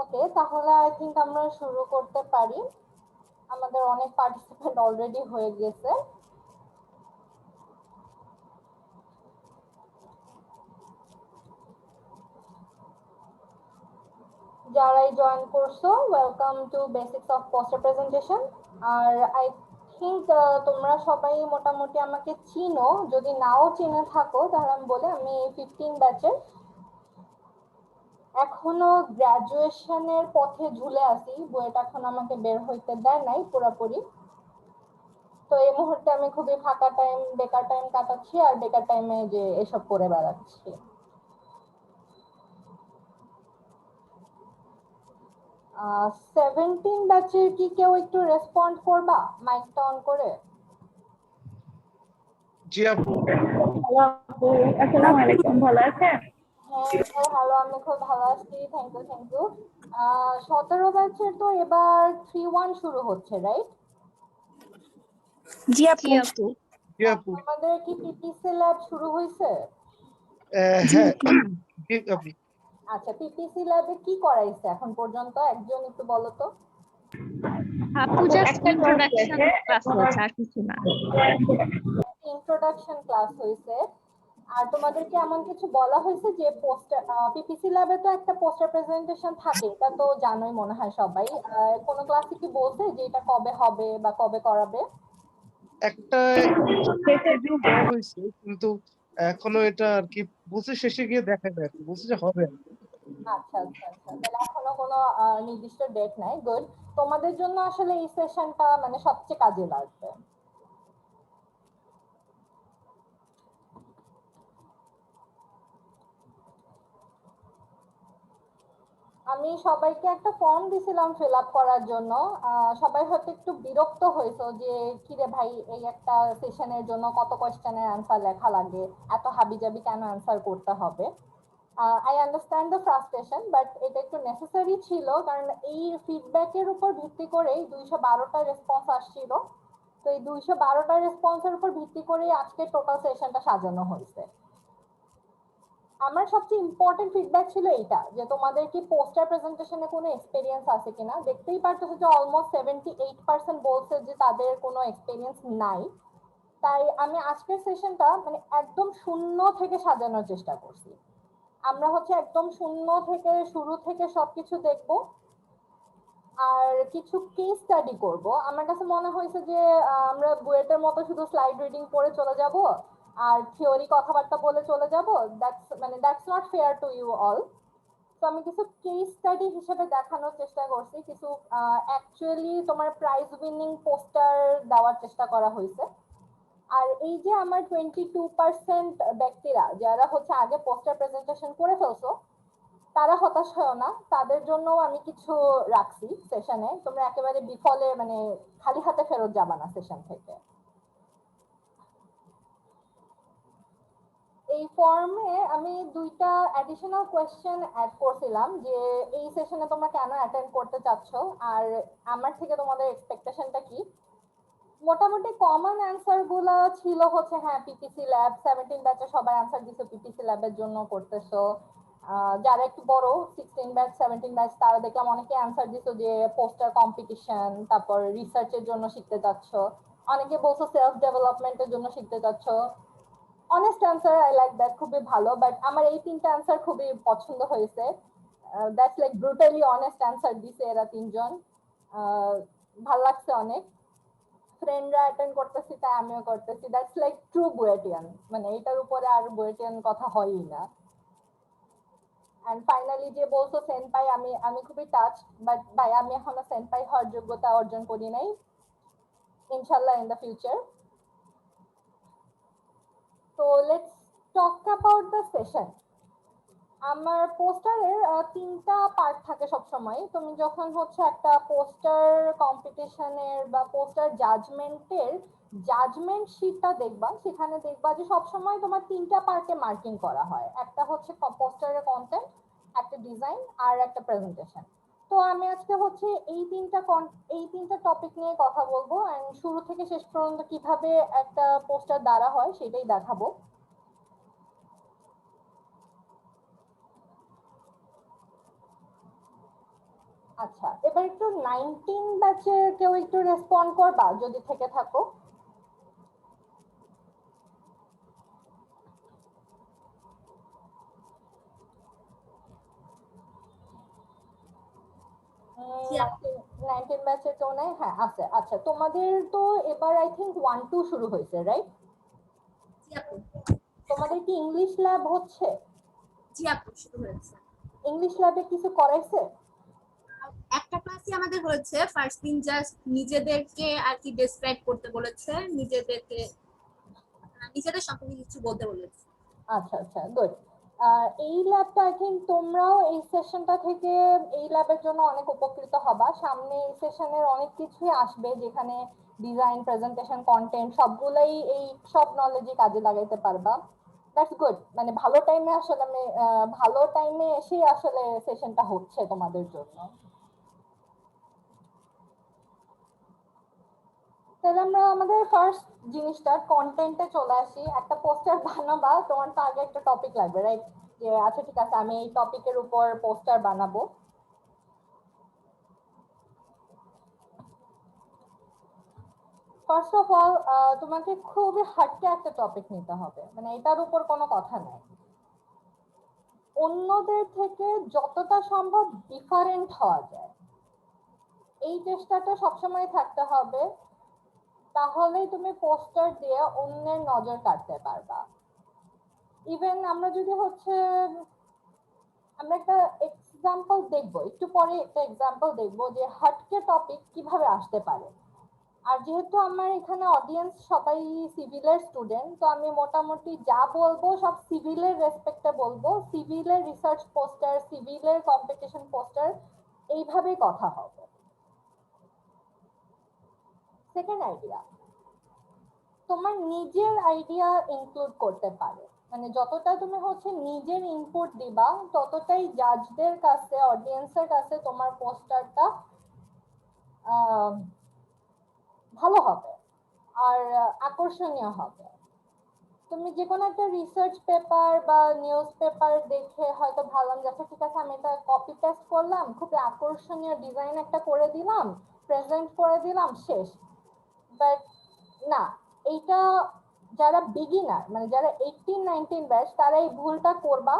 ওকে, তাহলে I think আমরা শুরু করতে পারি। আমাদের অনেক পার্টিসিপেন্ট অলরেডি হয়ে গেছে। যারাই জয়েন করছো, welcome to basics of poster presentation. আর আই থিঙ্ক তোমরা সবাই মোটামুটি আমাকে চিনো। যদি নাও চিনে থাকো তাহলে আমি বলি আমি 15 ব্যাচের। এখনো গ্রাজুয়েশনের পথে ঝুলে আছি, বইটা এখন আমাকে বের হইতে দেয় নাই পুরোপুরি। তো এই মুহূর্তে আমি খুবই ফাঁকা টাইম, বেকার টাইম কাটাচ্ছি, আর বেকার টাইমে যে এসব করে বেড়াচ্ছি। 17 ব্যাচের কি কেউ একটু রেসপন্ড করবা মাইকটা অন করে? জি আপু। হ্যালো আপু, আসসালামু আলাইকুম, ভালো আছেন? হ্যাঁ হ্যালো, আমি খুব ভালো আছি, থ্যাংক ইউ থ্যাংক ইউ। 17 ব্যাচের তো এবার 3-1 শুরু হচ্ছে, রাইট? জি আপু। জি আপু। আমাদের কি পিপিসি ল্যাব শুরু হয়েছে? হ্যাঁ জি আপু। আচ্ছা, পিপিসি ল্যাবে কি করাইছে এখন পর্যন্ত, একজন একটু বলো তো। আপু জাস্ট ইন্ট্রোডাকশন ক্লাস হয়েছে, আর কিছু না। ইন্ট্রোডাকশন ক্লাস হয়েছে। আর তোমাদেরকে এমন কিছু বলা হয়েছে যে পোস্টার, পিপিসি ল্যাবে তো একটা পোস্টার প্রেজেন্টেশন থাকে, এটা তো জানোই মনে হয় সবাই। কোনো ক্লাসে কি বলছে যে এটা কবে হবে বা কবে করাবে? একটা schedule দেওয়া হয়েছে, কিন্তু এখনো এটা আর কি বলছে, শেষে গিয়ে দেখা যায় আর কি, বলছে যে হবে আর কি। আচ্ছা আচ্ছা আচ্ছা, তাহলে এখনো কোনো নির্দিষ্ট ডেট নাই। গুড। তোমাদের জন্য আসলে এই সেশনটা মানে সবচেয়ে কাজে লাগবে। আমি সবাইকে একটা ফর্ম দিছিলাম ফিল আপ করার জন্য। সবাই হয়তো একটু বিরক্ত হয়েছে যে কিরে ভাই, এই একটা সেশনের জন্য কত কোয়েশ্চেনের অ্যান্সার লেখা লাগে, এত হাবিজাবি কেন অ্যান্সার করতে হবে। I understand the frustration, but এটা একটু নেসেসারি ছিল, কারণ এই ফিডব্যাকের উপর ভিত্তি করেই 212টা রেসপন্স আসছিল। তো এই 212টা রেসপন্সের উপর ভিত্তি করেই আজকে টোটাল সেশনটা সাজানো হয়েছে। আমার সবচেয়ে ইম্পর্টেন্ট ফিডব্যাক ছিল এইটা, যে তোমাদের কি পোস্টার প্রেজেন্টেশনে কোনো এক্সপেরিয়েন্স আছে কিনা। দেখতেই পারতেছো যে অলমোস্ট 78% বলছে যে তাদের কোনো এক্সপেরিয়েন্স নাই। তাই আমি আজকের সেশনটা মানে একদম শূন্য থেকে সাজানোর চেষ্টা করছি। আমরা হচ্ছে একদম শূন্য থেকে, শুরু থেকে সবকিছু দেখবো, আর কিছু কেস স্টাডি করব। আমার কাছে মনে হয়েছে যে আমরা বুয়েটের মতো শুধু স্লাইড রিডিং পড়ে চলে যাব আর থিওরি কথাবার্তা বলে চলে যাব, that's not fair to you all. তো আমি কিছু কেস স্টাডি হিসেবে দেখানোর চেষ্টা করছি, কিছু অ্যাকচুয়ালি তোমার প্রাইজ উইনিং পোস্টার দেওয়ার চেষ্টা করা হয়েছে। আর এই যে আমার 22% ব্যক্তিরা যারা হচ্ছে আগে পোস্টার প্রেজেন্টেশন করে ফেলছো, তারা হতাশ হয় না, তাদের জন্য আমি কিছু রাখছি সেশনে। তোমরা একেবারে বিফলে মানে খালি হাতে ফেরত যাবা না সেশন থেকে। এই ফর্মে আমি 2টা অ্যাডিশনাল কোয়েশ্চেন অ্যাড করছিলাম, যে এই সেশনে তোমরা কেন অ্যাটেন্ড করতে চাচ্ছ আর আমার থেকে তোমাদের এক্সপেকটেশনটা কি। মোটামুটি কমন অ্যান্সার গুলো ছিল হচ্ছে হ্যাঁ পিপিসি ল্যাব, 17 ব্যাচে সবাই অ্যান্সার দিছো পিপিসি ল্যাবের জন্য করতেছো। যারা একটু বড় 16 ব্যাচ 17 ব্যাচ তারা দেখলাম অনেকে অ্যান্সার দিছো যে পোস্টার কম্পিটিশন, তারপর রিসার্চের জন্য শিখতে যাচ্ছ। অনেকে বলছো সেলফ ডেভেলপমেন্টের জন্য শিখতে যাচ্ছ। Honest answer, I like that, খুবই ভালো। বাট আমার এই 3টা অ্যান্সার খুবই পছন্দ হয়েছে। That's like brutally honest answer দিছে এরা 3জন। ভাল লাগছে অনেক। ফ্রেন্ডরা অ্যাটেন্ড করতেছি তাই আমিও করতেছি, দ্যাটস লাইক ট্রু বুয়েটিয়ান, মানে এটার উপরে আর বুয়েটিয়ান কথা হয়ই না। এন্ড ফাইনালি যে বলছো সেনপাই, আমি আমি খুবই টাচ, বাট ভাই আমি এখনো সেনপাই হওয়ার যোগ্যতা অর্জন করি নাই। ইনশাল্লাহ ইন দ্য ফিউচার। তো let's talk about the session. আমার পোস্টারের 3টা পার্ট থাকে সবসময়। তুমি যখন হচ্ছে একটা পোস্টার কম্পিটিশনের বা পোস্টার জাজমেন্টের জাজমেন্ট শিটটা দেখবা, সেখানে দেখবা যে সবসময় তোমার 3টা পার্টে মার্কিং করা হয়। একটা হচ্ছে পোস্টারের কন্টেন্ট, একটা ডিজাইন, আর একটা প্রেজেন্টেশন। তো আমি আজকে হচ্ছে এই তিনটা টপিক নিয়ে কথা বলবো, এন্ড শুরু থেকে শেষ পর্যন্ত কিভাবে একটা পোস্টার দ্বারা হয় সেটাই দেখাবো। আচ্ছা, এবার একটু 19 ব্যাচে কেউ একটু রেসপন্ড করবা যদি থেকে থাকো। জি আপু। 19 ব্যাচে কেউ নাই? হ্যাঁ আছে। আচ্ছা, তোমাদের তো এবার আই থিঙ্ক 1-2 শুরু হয়েছে, রাইট? জি আপু। তোমাদের কি ইংলিশ ল্যাব হচ্ছে? জি আপু, শুরু হয়েছে। ইংলিশ ল্যাবে কিছু করাইছে? একটা ক্লাসই আমাদের হয়েছে, ফার্স্ট দিন জাস্ট নিজেদেরকে আর কি ডেসক্রাইব করতে বলেছে, নিজেদের সম্পর্কে কিছু বলতে বলেছে। আচ্ছা আচ্ছা, গুড। এই ল্যাবটা আই থিঙ্ক তোমরাও এই সেশনটা থেকে এই ল্যাবের জন্য অনেক উপকৃত হবা। সামনে এই সেশনের অনেক কিছুই আসবে যেখানে ডিজাইন, প্রেজেন্টেশন, কন্টেন্ট সবগুলাই এই সব নলেজই কাজে লাগাইতে পারবা। That's good. মানে ভালো টাইমে আসলে আমি ভালো টাইমে এসেই আসলে সেশনটা হচ্ছে তোমাদের জন্য। তাহলে আমরা আমাদের ফার্স্ট জিনিসটা কন্টেন্টে চলে আসি। একটা পোস্টার বানাবা, তোমার তো আগে একটা টপিক লাগবে, রাইট? যে আচ্ছা ঠিক আছে, আমি এই টপিকের উপর পোস্টার বানাবো। ফার্স্ট অফ অল তোমাকে খুবই হাটকে একটা টপিক নিতে হবে, মানে এটার উপর কোনো কথা নাই। অন্যদের থেকে যতটা সম্ভব ডিফারেন্ট হওয়া যায়, এই চেষ্টাটা সবসময় থাকতে হবে। তাহলেই তুমি পোস্টার দিয়ে অন্যের নজর কাটতে পারবা। ইভেন আমরা যদি হচ্ছে আমরা একটা এক্সাম্পল দেখবো, একটু পরে একটা এক্সাম্পল দেখবো যে হাটকে টপিক কিভাবে আসতে পারে। আর যেহেতু আমার এখানে অডিয়েন্স সবাই সিভিলের স্টুডেন্ট, তো আমি মোটামুটি যা বলবো সব সিভিলের রেসপেক্টে বলবো। সিভিলের রিসার্চ পোস্টার, সিভিলের কম্পিটিশন পোস্টার, এইভাবেই কথা হবে। সেকেন্ড আইডিয়া, তোমার নিজের আইডিয়া ইনক্লুড করতে পারে। মানে যতটা তুমি হচ্ছে নিজের ইনপুট দিবা, ততটাই জাজদের কাছে, অডিয়েন্সের কাছে তোমার পোস্টারটা ভালো হবে আর আকর্ষণীয় হবে। তুমি যে কোনো একটা রিসার্চ পেপার বা নিউজ পেপার দেখে হয়তো ভাবলাম যে আচ্ছা ঠিক আছে, আমি এটা কপি পেস্ট করলাম, খুব আকর্ষণীয় ডিজাইন একটা করে দিলাম, প্রেজেন্ট করে দিলাম, শেষ। বাট না, এইটা যারা বিগিনার, মানে যারা 18-19 ব্যাচ, তারা এই ভুলটা করবা।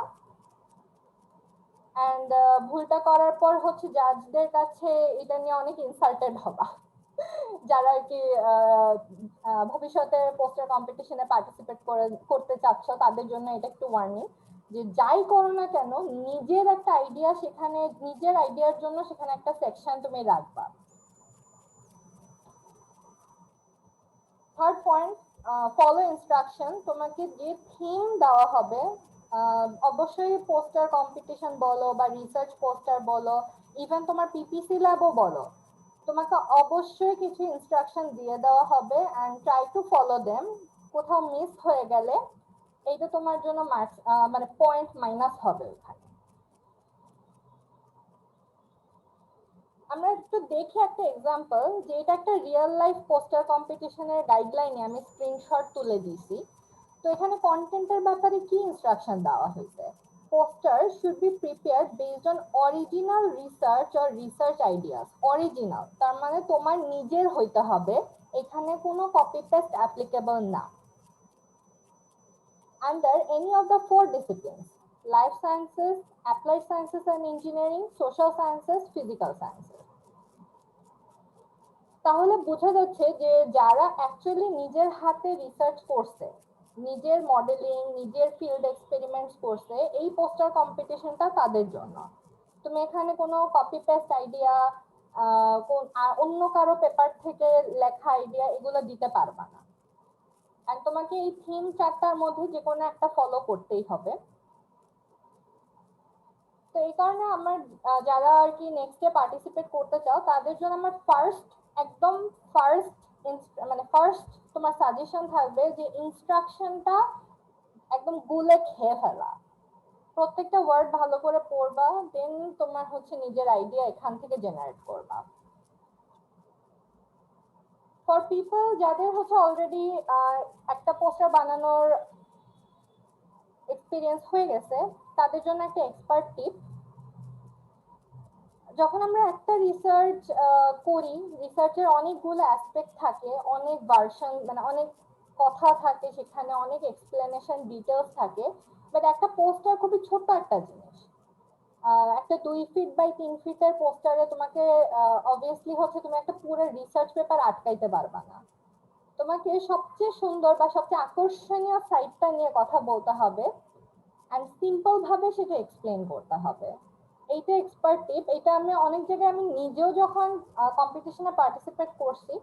অ্যান্ড ভুলটা করার পর হচ্ছে জাজদের কাছে এটা নিয়ে অনেক ইনসাল্টেড হবা। যারা আর কি ভবিষ্যতে পোস্টার কম্পিটিশনে পার্টিসিপেট করতে চাচ্ছ, তাদের জন্য এটা একটু ওয়ার্নিং যে যাই করো না কেন, নিজের একটা আইডিয়া, সেখানে নিজের আইডিয়ার জন্য সেখানে একটা সেকশন তুমি রাখবা। Third point, follow instruction. তোমাকে যে থিম দেওয়া হবে, অবশ্যই পোস্টার কম্পিটিশন বলো বা রিসার্চ পোস্টার বলো, ইভেন তোমার পিপিসি ল্যাবও বলো, তোমাকে অবশ্যই কিছু ইনস্ট্রাকশন দিয়ে দেওয়া হবে and try to follow them. কোথাও মিস হয়ে গেলে এইটা তোমার জন্য মার্কস, মানে পয়েন্ট মাইনাস হবে ওখানে। আমরা একটু দেখি একটা এক্সাম্পল, যে এটা একটা রিয়েল লাইফ পোস্টার কম্পিটিশনের গাইডলাইনে আমি স্ক্রিনশট তুলে দিয়েছি। তো এখানে কন্টেন্টের ব্যাপারে কি ইনস্ট্রাকশন দেওয়া হয়েছে? Poster should be prepared based on original research or research ideas. Original তার মানে তোমার নিজের হইতে হবে, এখানে কোনো কপি পেস্ট অ্যাপ্লিকেবল না। Under any of the four disciplines: life sciences, applied sciences and engineering, social sciences, physical sciences. তাহলে বোঝা যাচ্ছে যে যারা অ্যাকচুয়ালি নিজের হাতে রিসার্চ করছে, নিজের মডেলিং, নিজের ফিল্ড এক্সপেরিমেন্টস করছে, এই পোস্টার কম্পিটিশনটা তাদের জন্য। তুমি এখানে কোনো কপি পেস্ট আইডিয়া, অন্য কারো পেপার থেকে লেখা আইডিয়া এগুলো দিতে পারবা না। আর তোমাকে এই থিম চারটার মধ্যে যে কোনো একটা ফলো করতেই হবে। তো এই কারণে আমার যারা আর কি নেক্সটে পার্টিসিপেট করতে চাও, তাদের জন্য আমার একদম ফার্স্ট মানে ফার্স্ট তোমার সাজেশন থাকবে যে ইনস্ট্রাকশনটা একদম গুলে খেয়ে ফেলা। প্রত্যেকটা ওয়ার্ড ভালো করে পড়বা, দেন তোমার হচ্ছে নিজের আইডিয়া এখান থেকে জেনারেট করবা। ফর পিপল যাদের হচ্ছে অলরেডি একটা পোস্টার বানানোর এক্সপিরিয়েন্স হয়ে গেছে, তাদের জন্য একটা এক্সপার্ট টিপ। যখন আমরা একটা রিসার্চ করি, রিসার্চের অনেকগুলো অ্যাসপেক্ট থাকে, অনেক ভার্সন, মানে অনেক কথা থাকে সেখানে, অনেক এক্সপ্লেনেশন ডিটেলস থাকে। বাট একটা পোস্টার খুবই ছোট একটা জিনিস। একটা 2 ফিট বাই 3 ফিটের পোস্টারে তোমাকে অবভিয়াসলি হচ্ছে তুমি একটা পুরো রিসার্চ পেপার আটকাইতে পারবা না। তোমাকে সবচেয়ে সুন্দর বা সবচেয়ে আকর্ষণীয় সাইটটা নিয়ে কথা বলতে হবে, এন্ড সিম্পল ভাবে সেটা এক্সপ্লেন করতে হবে। এইটা এক্সপার্ট টিপ। এটা আমি অনেক জায়গায় আমি নিজেও যখন কম্পিটিশনে পার্টিসিপেট করছি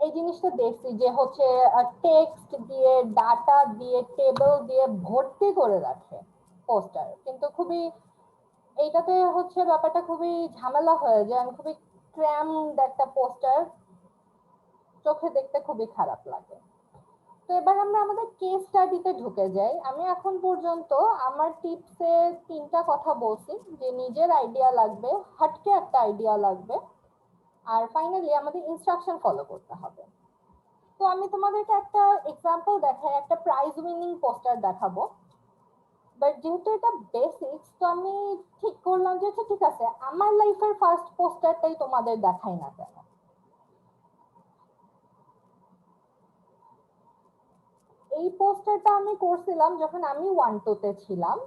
এই জিনিসটা দেখছি যে হচ্ছে টেক্সট দিয়ে, ডাটা দিয়ে, টেবল দিয়ে ভর্তি করে রাখে পোস্টার, কিন্তু খুবই এইটাতে হচ্ছে ব্যাপারটা খুবই ঝামেলা হয়ে যায়। আমি খুবই ক্র্যামড একটা পোস্টার, চোখে দেখতে খুবই খারাপ লাগে। তো এবার আমরা আমাদের কেস স্টাডিতে ঢুকে যাই। আমি এখন পর্যন্ত আমার টিপসে 3টা কথা বলছি, যে নিজের আইডিয়া লাগবে, হাটকে একটা আইডিয়া লাগবে, আর ফাইনালি আমাদের ইনস্ট্রাকশন ফলো করতে হবে। তো আমি তোমাদেরকে একটা এক্সাম্পল দেখাই, একটা প্রাইজ উইনিং পোস্টার দেখাবো। বাট যেহেতু এটা বেসিক্স, তো আমি ঠিক করলাম যে আচ্ছা ঠিক আছে, আমার লাইফের ফার্স্ট পোস্টারটাই তোমাদের দেখাই না কেন। এই পোস্টারটা আমি করছিলাম যখন আমি 1-2 তে ছিলাম।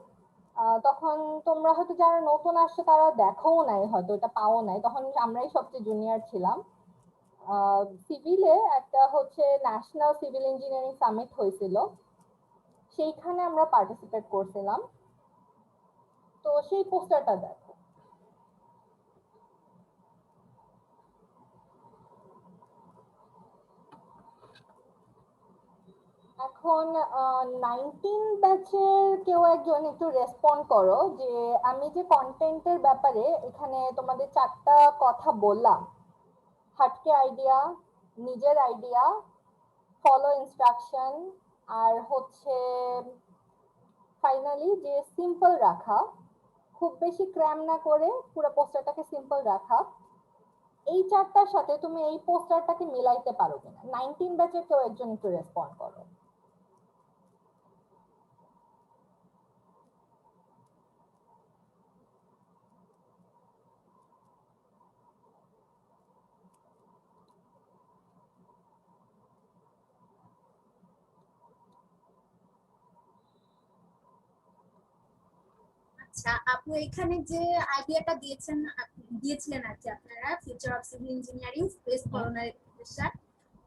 তখন তোমরা হয়তো যারা নতুন আসছে তারা দেখোও নাই, হয়তো এটা পাও নাই, তখন আমরাই সবচেয়ে জুনিয়র ছিলাম। সিভিলে একটা হচ্ছে ন্যাশনাল সিভিল ইঞ্জিনিয়ারিং সামিট হয়েছিল, সেইখানে আমরা পার্টিসিপেট করছিলাম। তো সেই পোস্টারটা দেখো। এখন 19 ব্যাচের কেউ একজন একটু রেসপন্ড করো যে আমি যে কন্টেন্টের ব্যাপারে এখানে তোমাদের 4টা কথা বললাম, হাটকে আইডিয়া, নিজের আইডিয়া, ফলো ইনস্ট্রাকশন, আর হচ্ছে ফাইনালি যে সিম্পল রাখা, খুব বেশি ক্র্যাম না করে পুরো পোস্টারটাকে সিম্পল রাখা, এই 4টার সাথে তুমি এই পোস্টারটাকে মিলাইতে পারো কিনা। 19 ব্যাচের কেউ একজন একটু রেসপন্ড করো। আচ্ছা আপু, এখানে যে আইডিয়াটা দিয়েছিলেন আর কি আপনারা, future of civil engineering space কলোনারি রিসার্চ,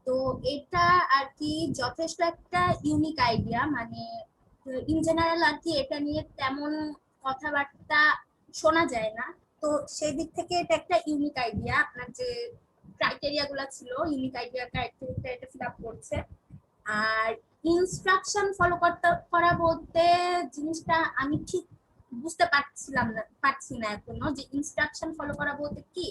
তো এটা আর কি যথেষ্ট একটা ইউনিক আইডিয়া। মানে ইন জেনারেল আর কি এটা নিয়ে তেমন কথাবার্তা শোনা যায় না। তো সেই দিক থেকে এটা একটা ইউনিক আইডিয়া। আপনার যে ক্রাইটেরিয়া গুলা ছিল, ইউনিক আইডিয়া ক্রাইটেরিয়া এটা ফিল আপ করছে। আর ইনস্ট্রাকশন ফলো করা বলতে জিনিসটা আমি ঠিক বুঝতে পারছি না এখনো, যে ইনস্ট্রাকশন ফলো করা বলতে কি,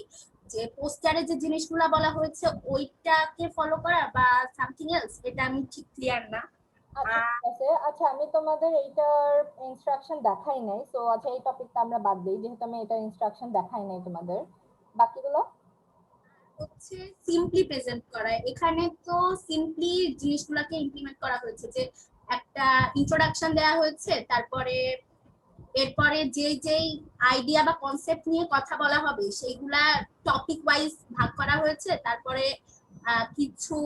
যে পোস্টারে যে জিনিসগুলা বলা হয়েছে ওইটাকে ফলো করা বা সামথিং এলস, এটা আমি ঠিক ক্লিয়ার না। আচ্ছা ঠিক আছে। আচ্ছা আমি তোমাদের এইটার ইনস্ট্রাকশন দেখাই নাই, সো আচ্ছা এই টপিকটা আমরা বাদ দিই, যেহেতু আমি এটার ইনস্ট্রাকশন দেখাই নাই তোমাদের। বাকিগুলো হচ্ছে সিম্পলি প্রেজেন্ট করা। এখানে তো সিম্পলি জিনিসগুলোকে ইমপ্লিমেন্ট করা হয়েছে, যে একটা ইন্ট্রোডাকশন দেওয়া হয়েছে, তারপরে এরপরে যেই আইডিয়া বা কনসেপ্ট নিয়ে কথা বলা হবে সেইগুলা টপিক ওয়াইজ ভাগ করা হয়েছে, তারপরে কিছু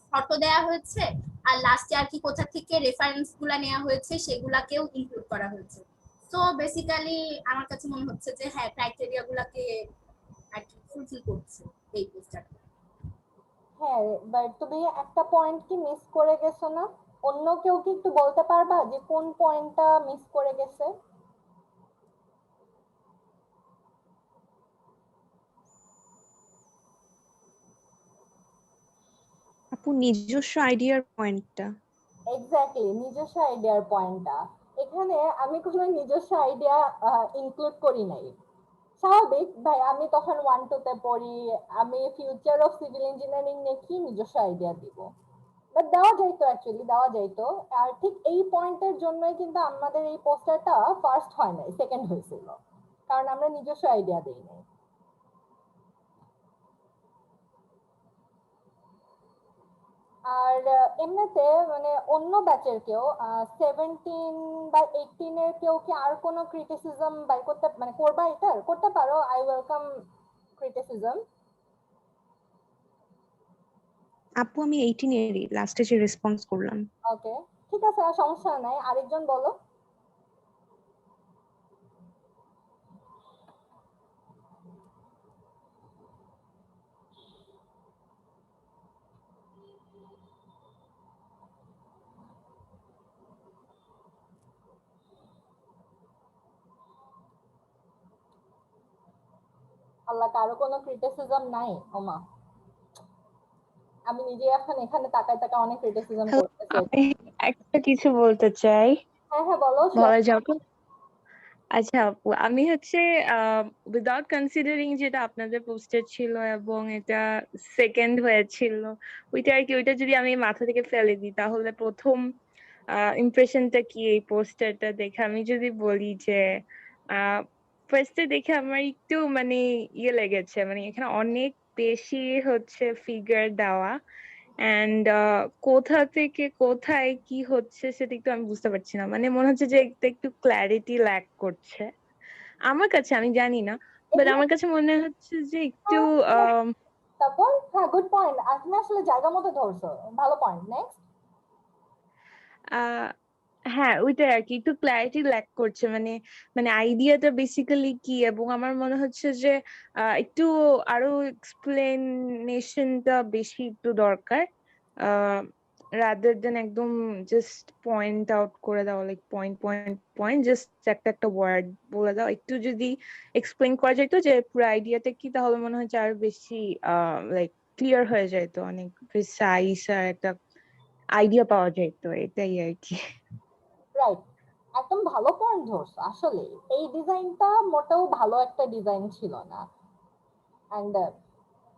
ফটো দেয়া হয়েছে, আর লাস্টে আর কি কোথা থেকে রেফারেন্স গুলা নেওয়া হয়েছে সেগুলাকেও ইনক্লুড করা হয়েছে। তো বেসিক্যালি আমার কাছে মনে হচ্ছে যে হ্যাঁ, ক্রাইটেরিয়া গুলাকে আর কি ফুলফিল করছে এই পোস্টারটা। হ্যাঁ, বাট তুমি একটা পয়েন্ট কি মিস করে গেছো না? অন্য কেউ কি একটু বলতে পারবা যে কোন পয়েন্টটা মিস করে গেছে? আপু নিজস্ব আইডিয়ার পয়েন্টটা। এক্স্যাক্টলি, নিজস্ব আইডিয়ার পয়েন্টটা। এখানে আমি কোনো নিজস্ব আইডিয়া ইনক্লুড করি নাই। স্বাভাবিক ভাই, আমি তখন 1-2 তে পড়ি, আমি ফিউচার অফ সিভিল ইঞ্জিনিয়ারিং নিয়ে কি নিজস্ব আইডিয়া দিব? বাট দেওয়া যাইতো, অ্যাকচুয়ালি দেওয়া যাইতো। আর ঠিক এই পয়েন্টের জন্যই কিন্তু আমাদের এই পোস্টারটা ফার্স্ট হয় নাই, সেকেন্ড হয়েছিল, কারণ আমরা নিজস্ব আইডিয়া দিই নাই। আর এমনিতে মানে অন্য ব্যাচের কেউ 17 বা 18 এর কেউ কি আর কোনো ক্রিটিসিজম বাই করতে মানে করবা, এটা করতে পারো, আই ওয়েলকাম ক্রিটিসিজম। আপু আমি 18 এরই লাস্টে যে রেসপন্স করলাম। ওকে, ঠিক আছে, আর সমস্যা নাই, আরেকজন বলো। আল্লাহ, কারো কোনো ক্রিটিসিজম নাই? ওমা, আমি নিজে এখন এখানে তাকায় তাকায় অনেক ক্রিটিসিজম হ্যালো, করতেছি। আমি একটা কিছু বলতে চাই, হ্যাঁ হ্যাঁ বলো। বলা যাবে? আচ্ছা আপু, আমি হচ্ছে উইদাউট কনসিডারিং যেটা আপনাদের পোস্টে ছিল এবং এটা সেকেন্ড হয়েছিল, ওইটা আর কি, ওইটা যদি আমি মাথা থেকে ফেলে দিই তাহলে প্রথম ইমপ্রেশনটা কি এই পোস্টারটা দেখে আমি যদি বলি যে ফার্স্টে দেখে আমার একটু মানে ইয়ে লেগেছে, মানে এখানে অনেক বেশি হচ্ছে ফিগার দেওয়া, এন্ড কোথা থেকে কোথায় কি হচ্ছে সেটা একটু আমি বুঝতে পারছি না, মানে মনে হচ্ছে যে একটু ক্ল্যারিটি ল্যাক করছে আমার কাছে, আমি জানি না, বাট এগুলো আমার কাছে মনে হচ্ছে যে একটু তারপর হ্যাঁ, গুড পয়েন্ট, তুমি আসলে জায়গা মতো ধরছো, ভালো পয়েন্ট। নেক্সট। আহ হ্যাঁ ওইটাই আর কি, একটু ক্ল্যারিটি ল্যাক করছে, মানে মানে আইডিয়াটা বেসিক্যালি কি, এবং আমার মনে হচ্ছে যে একটু আরো এক্সপ্লেনেশনটা বেশি একটু দরকার, রাদার দেন একদম জাস্ট পয়েন্ট আউট করে দাও, like point point point just একটা একটা ওয়ার্ড বলে দাও, একটু যদি এক্সপ্লেন করা যেত যে পুরো আইডিয়াটা কি, তাহলে মনে হয় যে আরো বেশি লাইক ক্লিয়ার হয়ে যেত, অনেক প্রিসাইজ আর একটা আইডিয়া পাওয়া যেত, এটাই আর কি। রাইট, একদম ভালো পয়েন্ট ধরছো। আসলে এই ডিজাইনটা মোটেও ভালো একটা ডিজাইন ছিল না। এন্ড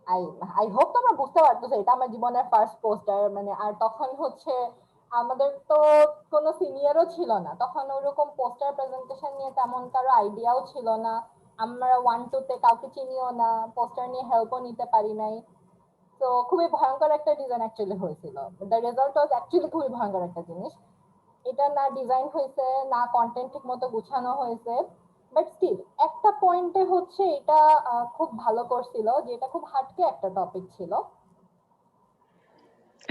আই আই হোপ তোমরা বুঝতে পারতেছো, এটা আমার জীবনের ফার্স্ট পোস্টার, মানে আর তখন হচ্ছে আমাদের তো কোনো সিনিয়রও ছিল না তখন, ওরকম পোস্টার প্রেজেন্টেশন নিয়ে তেমন কারো আইডিয়াও ছিল না। আমরা 1-2 তে কাউকে চিনিও না, পোস্টার নিয়ে হেল্পও নিতে পারি নাই। তো খুবই ভয়ঙ্কর একটা ডিজাইন অ্যাকচুয়ালি হয়েছিল। দ্য রেজাল্ট ওয়াজ অ্যাকচুয়ালি খুবই ভয়ঙ্কর একটা জিনিস। এটা না ডিজাইন হয়েছে, না কন্টেন্ট ঠিক মতো গুছানো হয়েছে, বাট স্টিল একটা পয়েন্টে হচ্ছে এটা খুব ভালো করছিল, যে এটা খুব হাটকে একটা টপিক ছিল।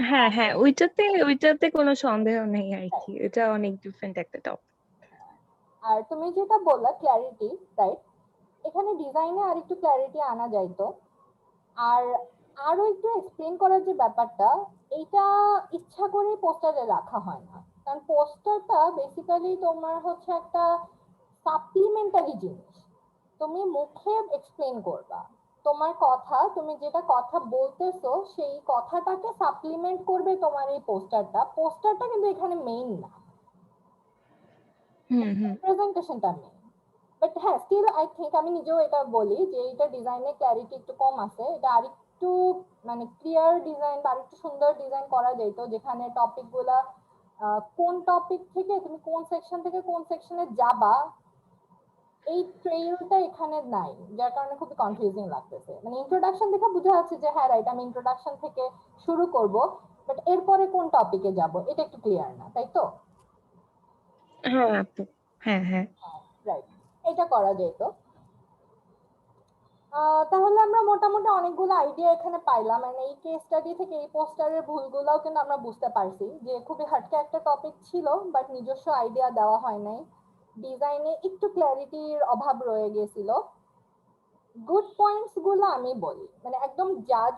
হ্যাঁ হ্যাঁ, ওইটাতে ওইটাতে কোনো সন্দেহ নেই আর কি, এটা অনেক ডিফারেন্ট একটা টপিক। আর তুমি যেটা বললা ক্ল্যারিটি, রাইট, এখানে ডিজাইনে আর একটু ক্ল্যারিটি আনা যাইতো। আর আরো একটু এক্সপ্লেন করার যে ব্যাপারটা, এইটা ইচ্ছা করে পোস্টারে রাখা হয় না, কারণ পোস্টারটা বেসিক্যালি তোমার হচ্ছে একটা সাপ্লিমেন্টারি জিনিস। তুমি মুখে এক্সপ্লেন করবা তোমার কথা, তুমি যেটা কথা বলতেছো সেই কথাটাকে সাপ্লিমেন্ট করবে তোমার এই পোস্টারটা। পোস্টারটা কিন্তু এখানে মেইন না, হুম হুম। প্রেজেন্টেশনটা মেইন। বাট হ্যাঁ, স্টিল আই থিঙ্ক, আমি নিজেও এটা বলি যে এটা ডিজাইনের ক্ল্যারিটি একটু কম আছে, এটা আরেকটু মানে ক্লিয়ার ডিজাইন বা আরেকটু সুন্দর ডিজাইন করা যেত, যেখানে টপিক গুলা কোন টপিক থেকে তুমি কোন সেকশন থেকে কোন সেকশনে যাবা এই ট্রেইলটা এখানে নাই, যার কারণে খুবই কনফিউজিং লাগতেছে। মানে ইন্ট্রোডাকশন দেখে বোঝা যাচ্ছে যে হ্যাঁ রাইট, আমি ইন্ট্রোডাকশন থেকে শুরু করব, বাট এরপরে কোন টপিকে যাব এটা একটু ক্লিয়ার না, তাই তো? হ্যাঁ আপু, হ্যাঁ হ্যাঁ। রাইট, এটা করা যেত। তাহলে আমরা মোটামুটি অনেকগুলো আইডিয়া এখানে পাইলাম, মানে এই কেস স্টাডি থেকে এই পোস্টারের ভুলগুলোও কিন্তু আমরা বুঝতে পারছি যে খুবই হাটকে একটা টপিক ছিল, বাট নিজস্ব আইডিয়া দেওয়া হয় নাই, ডিজাইনে একটু ক্ল্যারিটির অভাব রয়ে গেছিল। গুড পয়েন্টস গুলো আমি বলি, মানে একদম জাজ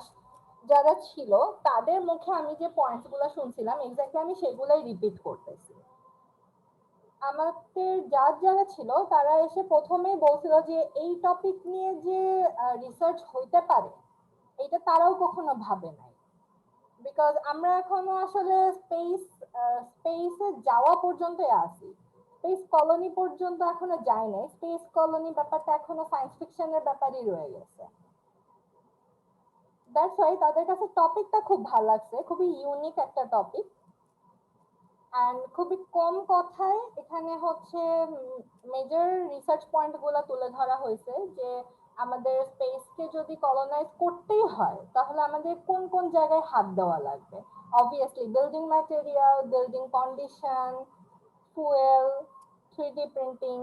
যারা ছিল তাদের মুখে আমি যে পয়েন্টস গুলো শুনছিলাম এক্স্যাক্টলি আমি সেগুলোই রিপিট করতেছি। আমাদের জাজ যারা ছিল তারা এসে প্রথমেই বলছিল যে এই টপিক নিয়ে যে রিসার্চ হইতে পারে এটা তারাও কখনো ভাবে নাই, বিকজ আমরা এখনো আসলে স্পেসে যাওয়া পর্যন্ত আছি, স্পেস কলোনি পর্যন্ত এখনো যায় নাই। স্পেস কলোনি ব্যাপারটা এখনো সায়েন্স ফিকশনের ব্যাপারই রয়ে গেছে। দ্যাটস ওয়াই তাদের কাছে টপিকটা খুব ভালো লাগছে, খুবই ইউনিক একটা টপিক। এন্ড খুবই কম কথায় এখানে হচ্ছে মেজর রিসার্চ পয়েন্ট গুলো তুলে ধরা হয়েছে, যে আমাদের স্পেসকে যদি কলোনাইজ করতেই হয় তাহলে আমাদের কোন কোন জায়গায় হাত দেওয়া লাগবে? Obviously building material, building condition, fuel, 3D printing,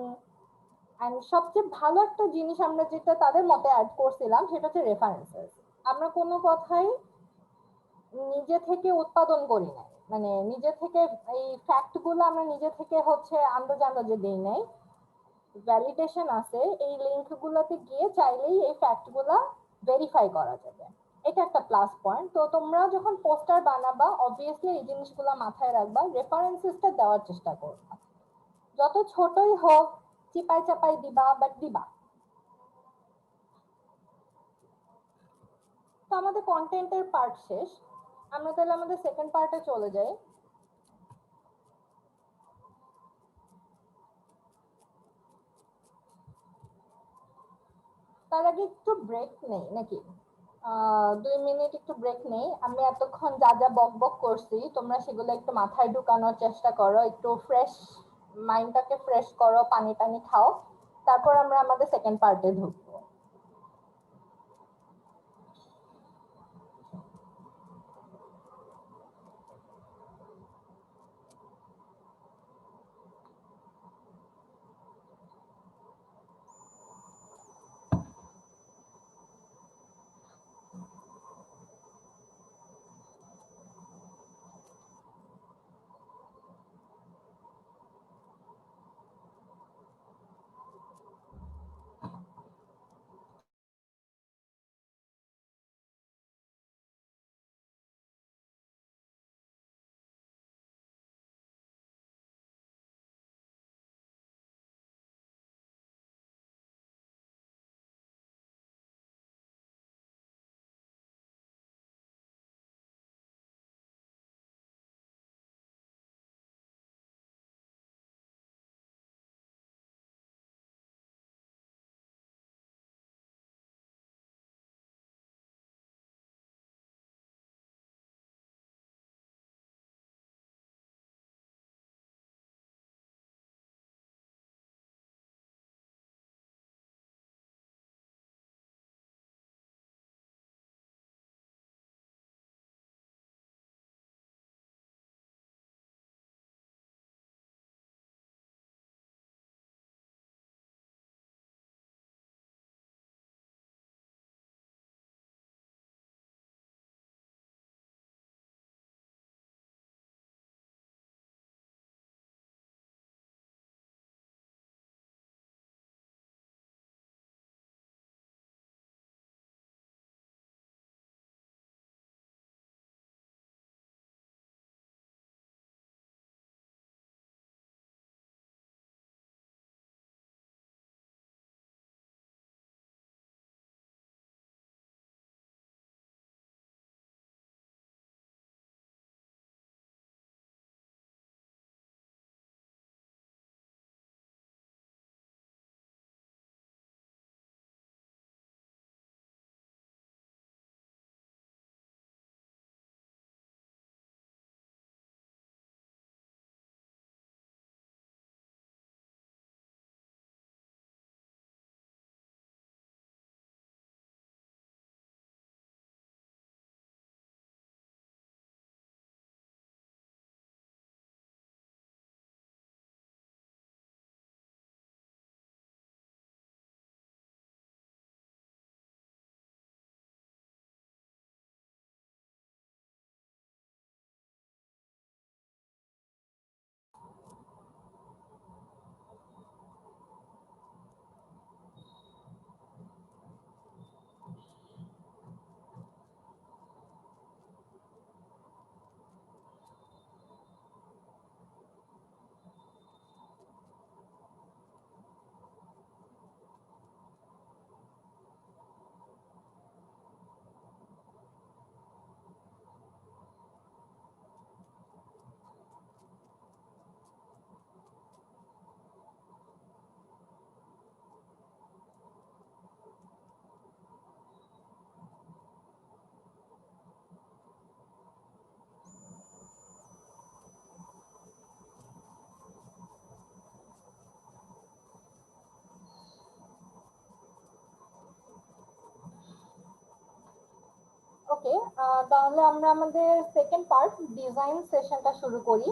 and সবচেয়ে ভালো একটা জিনিস আমরা যেটা তাদের মতে অ্যাড করছিলাম সেটা হচ্ছে রেফারেন্সেস। আমরা কোনো কথাই নিজে থেকে উৎপাদন করি নাই, মানে নিজে থেকে এই ফ্যাক্ট গুলো আমরা নিজে থেকে হচ্ছে আন্দাজে আন্দাজে দিই নাই। ভ্যালিডেশন আছে, এই লিংক গুলোতে গিয়ে চাইলেই এই ফ্যাক্ট গুলা ভেরিফাই করা যাবে। এটা একটা প্লাস পয়েন্ট। তো তোমরা যখন পোস্টার বানাবা অবভিয়াসলি এই জিনিসগুলো মাথায় রাখবা, রেফারেন্সেসটা দেওয়ার চেষ্টা করবা, যত ছোটই হোক চিপাই চাপাই দিবা, বাট দিবা। তো আমাদের কন্টেন্টের পার্ট শেষ, আমরা তাহলে আমাদের সেকেন্ড পার্টে চলে যাই। তার আগে একটু ব্রেক নেই নাকি? 2 মিনিট একটু ব্রেক নেই। আমি এতক্ষণ যা যা বক বক করছি তোমরা সেগুলো একটু মাথায় ঢুকানোর চেষ্টা করো, একটু ফ্রেশ মাইন্ডটাকে ফ্রেশ করো, পানি টানি খাও, তারপর আমরা আমাদের সেকেন্ড পার্টে ঢুকবো। ওকে, তাহলে আমরা আমাদের সেকেন্ড পার্ট ডিজাইন সেশনটা শুরু করি।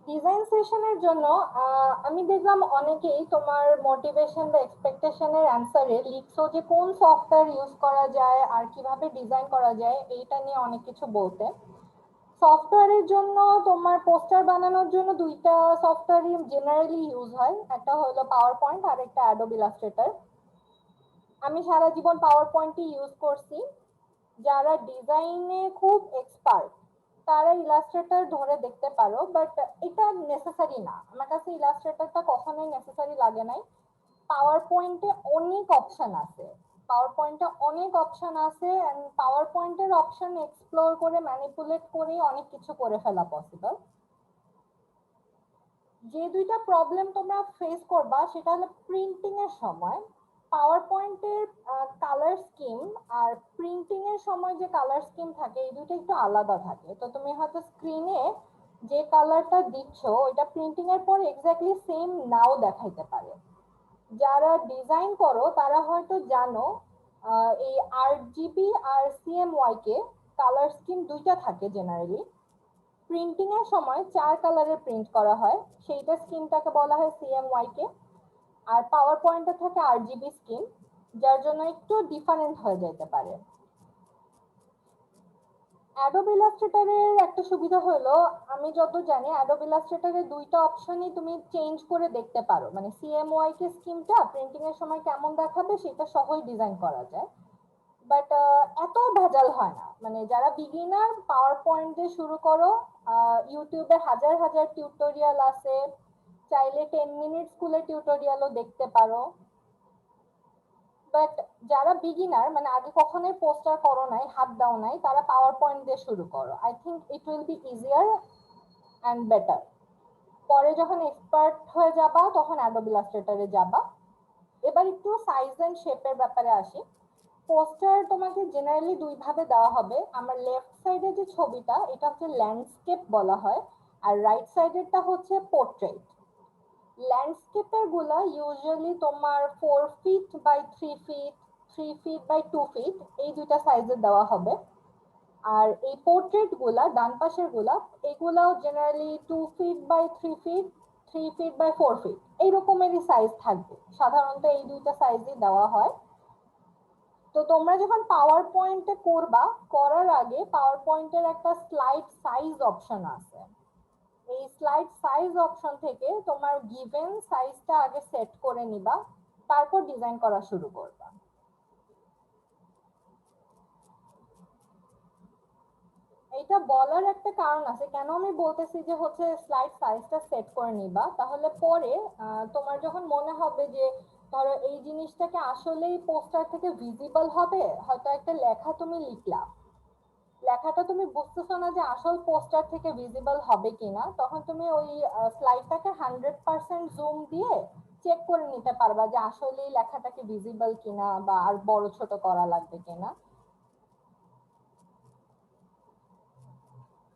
ডিজাইন সেশনের জন্য আমি দেখলাম অনেকেই তোমার মোটিভেশন বা এক্সপেকটেশনের অ্যান্সারে লিখছো যে কোন সফটওয়্যার ইউজ করা যায় আর কিভাবে ডিজাইন করা যায়, এইটা নিয়ে অনেক কিছু বলতে। সফটওয়্যারের জন্য তোমার পোস্টার বানানোর জন্য দুইটা সফটওয়্যারই জেনারেলি ইউজ হয়, একটা হলো পাওয়ার পয়েন্ট আর একটা অ্যাডোব ইলাস্ট্রেটর। আমি সারা জীবন পাওয়ার পয়েন্টই ইউজ করছি। যারা ডিজাইনে খুব এক্সপার্ট তারা ইলাস্ট্রেটর ধরে দেখতে পারো, বাট এটা নেসেসারি না। আমার কাছে ইলাস্ট্রেটরটা কখনোই নেসেসারি লাগে নাই। পাওয়ার পয়েন্টে অনেক অপশন আছে, পাওয়ার পয়েন্টে অনেক অপশন আছে এন্ড পাওয়ার পয়েন্টের অপশন এক্সপ্লোর করে ম্যানিপুলেট করে অনেক কিছু করে ফেলা পসিবল। যে দুইটা প্রবলেম তোমরা ফেস করবা সেটা হলো প্রিন্টিং এর সময় পাওয়ার পয়েন্টের কালার স্কিম আর প্রিন্টিং এর সময় যে কালার স্কিম থাকে এই দুটো একটু আলাদা থাকে। তো তুমি হয়তো স্ক্রিনে যে কালারটা দিচ্ছ ওইটা প্রিন্টিং এর পর এক্স্যাক্টলি সেম নাও দেখাইতে পারে। যারা ডিজাইন করো তারা হয়তো জানো এই আরজিবি আর সিএমওয়াই কে কালার স্কিম দুইটা থাকে জেনারেলি। প্রিন্টিং এর সময় 4 কালারের প্রিন্ট করা হয়, সেইটা স্কিমটাকে বলা হয় সিএমওয়াই কে। আর পাওয়ার পয়েন্টে থাকে আরজিবি স্কিম, যার জন্য একটু ডিফারেন্ট হয়ে যেতে পারে। অ্যাডোব ইলাস্ট্রেটরের একটা সুবিধা হলো আমি যত জানি অ্যাডোব ইলাস্ট্রেটরের দুইটা অপশনই তুমি চেঞ্জ করে দেখতে পারো, মানে সিএমওয়াই কে স্কিমটা প্রিন্টিং এর সময় কেমন দেখাবে সেটা সহই ডিজাইন করা যায়। বাট এত ভেজাল হয় না, মানে যারা বিগিনার পাওয়ার পয়েন্ট দিয়ে শুরু করো, ইউটিউবে হাজার হাজার টিউটোরিয়াল আছে, চাইলে 10 মিনিট স্কুলের টিউটোরিয়ালও দেখতে পারো। বাট যারা বিগিনার মানে আগে কখনোই পোস্টার করো নাই, হাত দাও নাই, তারা পাওয়ার পয়েন্ট দিয়ে শুরু করো। I think it will be easier and better. পরে যখন এক্সপার্ট হয়ে যাবা তখন অ্যাডোব ইলাস্ট্রেটরে যাবা। এবার একটু সাইজ এন্ড শেপের ব্যাপারে আসি। পোস্টার তোমাকে জেনারেলি দুই ভাবে দেওয়া হবে। আমার লেফট সাইডে যে ছবিটা এটা হচ্ছে ল্যান্ডস্কেপ বলা হয়, আর রাইট সাইডেরটা হচ্ছে পোর্ট্রেট। ল্যান্ডস্কেপের গুলা ইউজুয়ালি তোমার 4 feet by 3 feet, 3 feet by 2 feet এই দুইটা সাইজে দেওয়া হবে। আর এই পোর্ট্রেট গুলা ডান পাশের গুলা এগুলাও generally 2 feet by 3 feet, 3 feet by 4 feet এই রকমেরই সাইজ থাকবে। সাধারণত এই দুইটা সাইজই দেওয়া হয়। তো তোমরা যখন পাওয়ার পয়েন্টে করবা, করার আগে পাওয়ার পয়েন্টের একটা স্লাইড সাইজ অপশন আছে। এই স্লাইড সাইজ অপশন থেকে তোমার গিভেন সাইজটা আগে সেট করে নিবা, তারপর ডিজাইন করা শুরু করবা। এটা বলার একটা কারণ আছে কেন আমি বলতেছি যে হচ্ছে স্লাইড সাইজটা সেট করে নিবা, তাহলে পরে তোমার যখন মনে হবে যে ধরো এই জিনিসটাকে আসলেই পোস্টার থেকে ভিজিবল হবে, হয়তো একটা লেখা তুমি লিখলা, লেখাটা তুমি বুঝতেছো না যে আসল পোস্টার থেকে ভিজিবল হবে কিনা, তখন তুমি ওই স্লাইডটাকে 100% জুম দিয়ে চেক করে নিতে পারবা যে আসলেই লেখাটাকে ভিজিবল কিনা বা আর বড় ছোট করা লাগবে কিনা।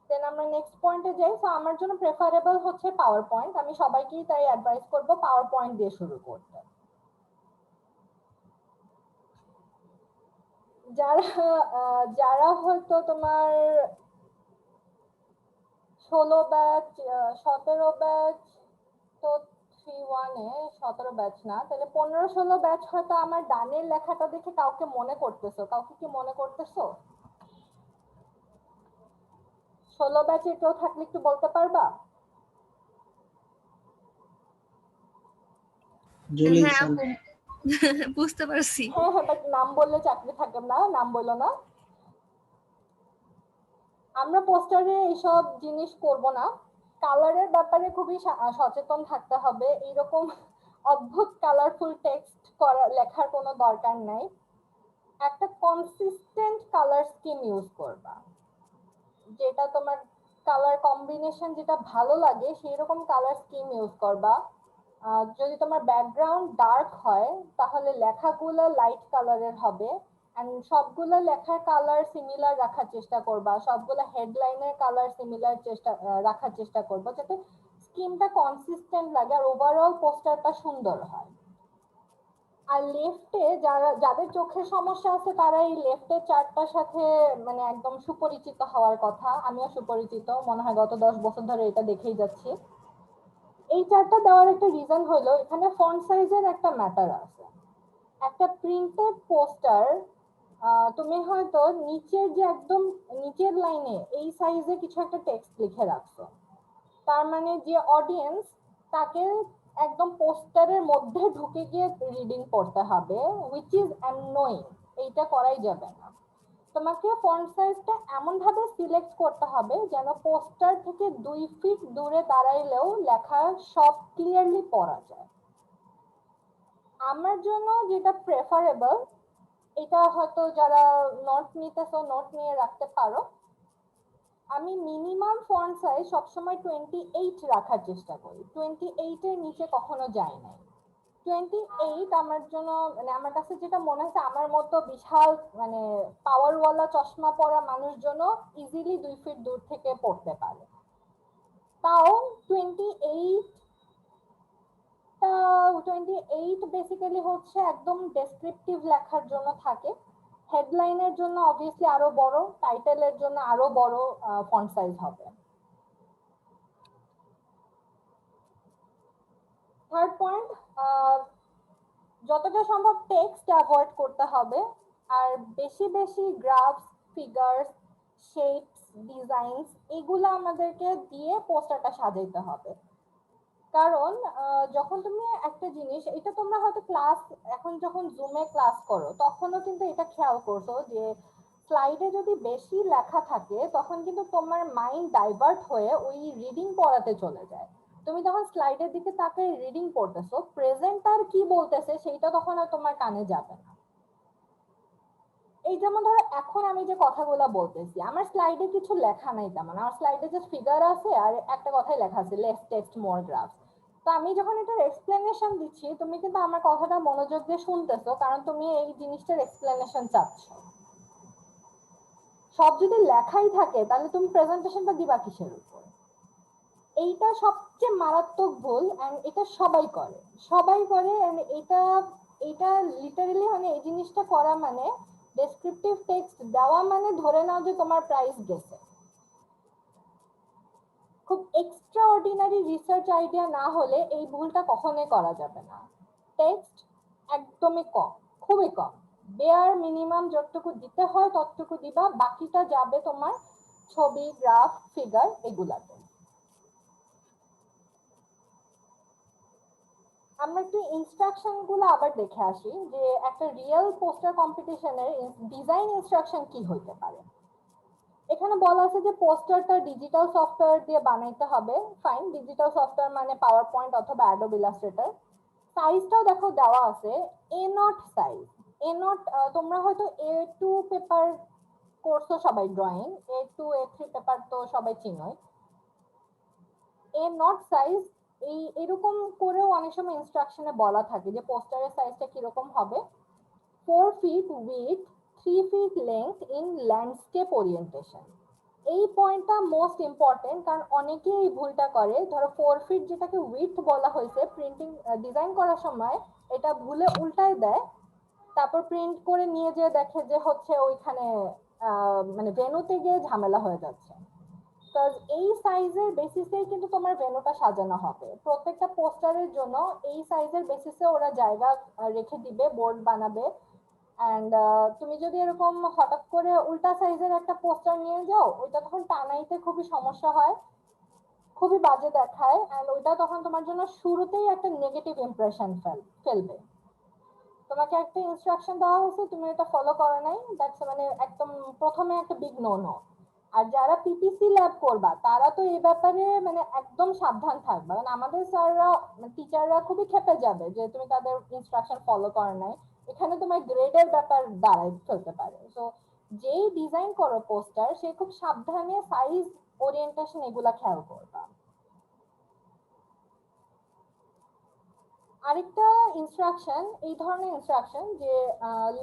দেন আমরা নেক্সট পয়েন্টে যাই। সো আমার জন্য প্রেফারেবল হচ্ছে পাওয়ার পয়েন্ট, আমি সবাইকেই তাই অ্যাডভাইস করব পাওয়ার পয়েন্ট দিয়ে শুরু করতে। যারা হয়তো তোমার 16 ব্যাচ 17 ব্যাচ, তো 3-1 এ 17 ব্যাচ না, তাহলে 15-16 ব্যাচ হয়তো আমার ডানের লেখাটা দেখে কাউকে মনে করতেছো, কাউকে কি মনে করতেছো? 16 ব্যাচে কেউ থাকলে একটু বলতে পারবা? হ্যাঁ আপু, বুঝতে পারছি। হ্যাঁ হ্যাঁ, বাট নাম বললে চাকরি থাকে না, নাম বলো না। আমরা পোস্টারে এইসব জিনিস করব না। কালারের ব্যাপারে খুবই সচেতন থাকতে হবে। এইরকম অদ্ভুত কালারফুল টেক্সট লেখার কোনো দরকার নাই। একটা কনসিস্টেন্ট কালার স্কিম ইউজ করবা, যেটা তোমার কালার কম্বিনেশন যেটা ভালো লাগে সেই রকম কালার স্কিম ইউজ করবা। যদি তোমার ব্যাকগ্রাউন্ড ডার্ক হয় তাহলে লেখাগুলো লাইট কালারের হবে, এন্ড সবগুলো লেখার কালার সিমিলার রাখার চেষ্টা করবা, সবগুলো হেডলাইনের কালার সিমিলার রাখার চেষ্টা করবা, যাতে স্কিমটা কনসিস্টেন্ট লাগে আর ওভারঅল পোস্টারটা সুন্দর হয়। আর লেফটে যাদের চোখের সমস্যা আছে তারা এই লেফটের চার্টটার সাথে মানে একদম সুপরিচিত হওয়ার কথা। আমিও সুপরিচিত, মনে হয় গত 10 বছর ধরে এটা দেখেই যাচ্ছি। এই চার্টটা দেওয়ার একটা রিজন হলো এখানে ফন্ট সাইজের একটা ম্যাটার আছে। একটা প্রিন্টেড পোস্টার তুমি হয়তো নিচের যে একদম নিচের লাইনে এই সাইজে কিছু একটা টেক্সট লিখে রাখছো, তার মানে যে অডিয়েন্স তাকে একদম পোস্টারের মধ্যে ঢুকে গিয়ে রিডিং পড়তে হবে, হুইচ ইজ অ্যানোয়িং। এইটা করাই যাবে না। তোমাকে ফন্ট সাইজটা এমন ভাবে সিলেক্ট করতে হবে যেন পোস্টার থেকে 2 ফিট দূরে দাঁড়াইলেও লেখা সব ক্লিয়ারলি পড়া যায়। আমার জন্য যেটা প্রেফারেবল, এটা হয়তো যারা নোট নিতেছো নোট নিয়ে রাখতে পারো, আমি মিনিমাম ফন্ট সাইজ সবসময় 28 রাখার চেষ্টা করি। 28 এর নিচে কখনো যাই নাই। 28 আমার জন্য মানে আমার কাছে যেটা মনে হচ্ছে আমার মতো বিশাল মানে পাওয়ারওয়ালা চশমা পরা মানুষ জন্য ইজিলি 2 ফিট দূর থেকে পড়তে পারে। তাও 28 বেসিক্যালি হচ্ছে একদম ডেসক্রিপটিভ লেখার জন্য থাকে। হেডলাইনের জন্য অবভিয়াসলি আরো বড়, টাইটেলের জন্য আরো বড় ফন্ট সাইজ হবে। থার্ড পয়েন্ট, যতটা সম্ভব টেক্সট অ্যাভয়েড করতে হবে। আর বেশি বেশি গ্রাফস, ফিগারস, শেপস, ডিজাইনস এগুলো আমাদেরকে দিয়ে পোস্টারটা সাজাইতে হবে। কারণ যখন তুমি একটা জিনিস, এটা তোমরা হয়তো ক্লাস এখন যখন জুমে ক্লাস করো তখনও কিন্তু এটা খেয়াল করছো যে স্লাইডে যদি বেশি লেখা থাকে তখন কিন্তু তোমার মাইন্ড ডাইভার্ট হয়ে ওই রিডিং পড়াতে চলে যায়। তুমি যখন স্লাইডের দিকে তাকিয়ে রিডিং পড়তেছো, প্রেজেন্টার কি বলতেছে সেইটা তখন আর তোমার কানে যাবে না। এই যেমন ধরো এখন আমি যে কথাগুলো বলতেছি, আমার স্লাইডে কিছু লেখা নাই তেমন, আমার স্লাইডে যে ফিগার আছে আর একটা কথাই লেখা আছে, লেস টেক্সট মোর গ্রাফ। তো আমি যখন এটার এক্সপ্লেনেশন দিচ্ছি তুমি কিন্তু আমার কথাটা মনোযোগ দিয়ে শুনতেছো, কারণ তুমি এই জিনিসটার এক্সপ্লেনেশন চাচ্ছ। সব যদি লেখাই থাকে তাহলে তুমি প্রেজেন্টেশনটা দিবা কিসের উপর? এইটা সবচেয়ে মারাত্মক ভুল, এন্ড এটা সবাই করে, and এটা এটা লিটারালি মানে এই জিনিসটা করা মানে ডেসক্রিপটিভ টেক্সট দেওয়া মানে ধরে নাও যে তোমার প্রাইস গেছে। খুব এক্সট্রা অর্ডিনারি রিসার্চ আইডিয়া না হলে এই ভুলটা কখনোই করা যাবে না। টেক্সট একদমই কম, খুবই কম, বেয়ার মিনিমাম যতটুকু দিতে হয় ততটুকু দিবা, বাকিটা যাবে তোমার ছবি, গ্রাফ, ফিগার এগুলাতে। আমরা একটু ইনস্ট্রাকশন গুলো আবার দেখে আসি যে একটা রিয়েল পোস্টার কম্পিটিশনের ডিজাইন ইনস্ট্রাকশন কি হইতে পারে। এখানে বলা আছে যে পোস্টারটা ডিজিটাল সফটওয়্যার দিয়ে বানাইতে হবে। ফাইন, ডিজিটাল সফটওয়্যার মানে পাওয়ার পয়েন্ট অথবা অ্যাডোব ইলাস্ট্রেটর। সাইজটাও দেখো দেওয়া আছে A0 সাইজ। A0 তোমরা হয়তো A2 পেপার করছো সবাই, ড্রয়িং A2 A3 পেপার তো সবাই চিনোই। A0 সাইজ এরকম করেও অনেক সময় ইনস্ট্রাকশনে বলা থাকে যে পোস্টারের সাইজটা কিরকম হবে। 4 feet with 3 feet length in landscape orientation. এই পয়েন্টটা মোস্ট ইম্পর্টেন্ট, কারণ অনেকেই এই ভুলটা করে। ধরো 4 ফিট যেটাকে উইথ বলা হয়েছে, প্রিন্টিং ডিজাইন করার সময় এটা ভুলে উল্টায় দেয়, তারপর প্রিন্ট করে নিয়ে যেয়ে দেখে যে হচ্ছে ওইখানে মানে ভেনুতে গিয়ে ঝামেলা হয়ে যাচ্ছে। এই সাইজের বেসিসেই কিন্তু তোমার ভেন্যুটা সাজানো হবে। প্রত্যেকটা পোস্টারের জন্য এই সাইজের বেসিসে ওরা জায়গা রেখে দিবে, বোর্ড বানাবে। এন্ড তুমি যদি এরকম হঠাৎ করে উল্টা সাইজের একটা পোস্টার নিয়ে যাও, ওইটা তখন টানাইতে খুবই সমস্যা হয়, খুবই বাজে দেখায়, এন্ড ওইটা তখন তোমার জন্য শুরুতেই একটা নেগেটিভ ইমপ্রেশন ফেলবে। তোমাকে একটা ইনস্ট্রাকশন দেওয়া হয়েছে, তুমি এটা ফলো করো নাই, দ্যাটস মানে একদম প্রথমে একটা বিগ নো নো। আর যারা পিপিসি ল্যাব করবা তারা তো এই ব্যাপারে মানে একদম সাবধান থাকবা, কারণ আমাদের স্যাররা টিচাররা খুবই খেপে যাবে যে তুমি তাদের ইনস্ট্রাকশন ফলো করো নাই। এখানে তোমার গ্রেডের ব্যাপার দাঁড়ায় ফেলতে পারে। তো যেই ডিজাইন করো পোস্টার সে খুব সাবধানে সাইজ, ওরিয়েন্টেশন এগুলা খেয়াল করবা। আরেকটা ইনস্ট্রাকশন, এই ধরনের ইনস্ট্রাকশন যে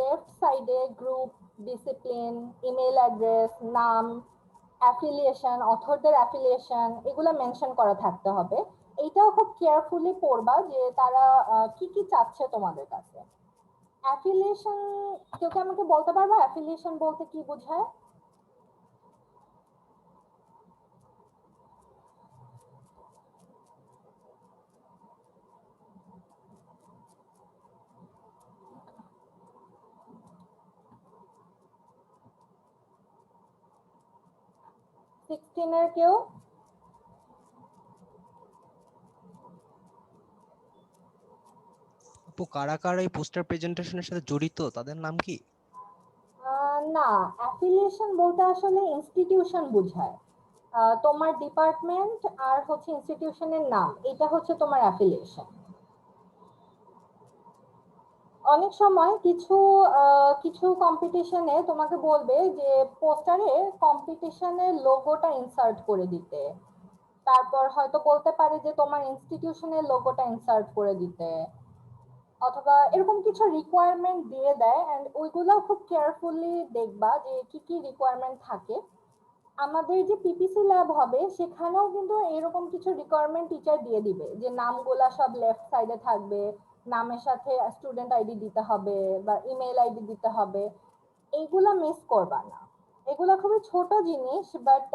লেফট সাইডে গ্রুপ, ডিসিপ্লিন, ইমেল অ্যাড্রেস, নাম, অ্যাফিলিয়েশন, অথরদের অ্যাফিলিয়েশন এগুলো মেনশন করা থাকতে হবে। এইটাও খুব কেয়ারফুলি পড়বা যে তারা কি কি চাচ্ছে তোমাদের কাছে। অ্যাফিলিয়েশন কেউ কি আমাকে বলতে পারবে অ্যাফিলিয়েশন বলতে কি বোঝায়? সিক্সটিনের কেউ? আপু কারা কারা এই পোস্টার প্রেজেন্টেশনের সাথে জড়িত তাদের নাম কি? না, অ্যাফিলিয়েশন বলতে আসলে ইনস্টিটিউশন বোঝায়। তোমার ডিপার্টমেন্ট আর হচ্ছে ইনস্টিটিউশনের নাম, এটা হচ্ছে তোমার অ্যাফিলিয়েশন। অনেক সময় কিছু কম্পিটিশনে তোমাকে বলবে যে পোস্টারে কম্পিটিশনের লোগোটা ইনসার্ট করে দিতে, তারপর হয়তো বলতে পারে যে তোমার ইনস্টিটিউশনের লোগোটা ইনসার্ট করে দিতে, অথবা এরকম কিছু রিকোয়ারমেন্ট দিয়ে দেয়। এন্ড ওইগুলো খুব কেয়ারফুলি দেখবা যে কি কি রিকোয়ারমেন্ট থাকে। আমাদের যে পিপিসি ল্যাব হবে সেখানেও কিন্তু এরকম কিছু রিকোয়ারমেন্ট টিচার দিয়ে দিবে যে নামগুলা সব লেফট সাইডে থাকবে, নামের সাথে স্টুডেন্ট আইডি দিতে হবে বা ইমেল আইডি দিতে হবে। এইগুলা মিস করবা না। এগুলা খুবই ছোট জিনিস, বাট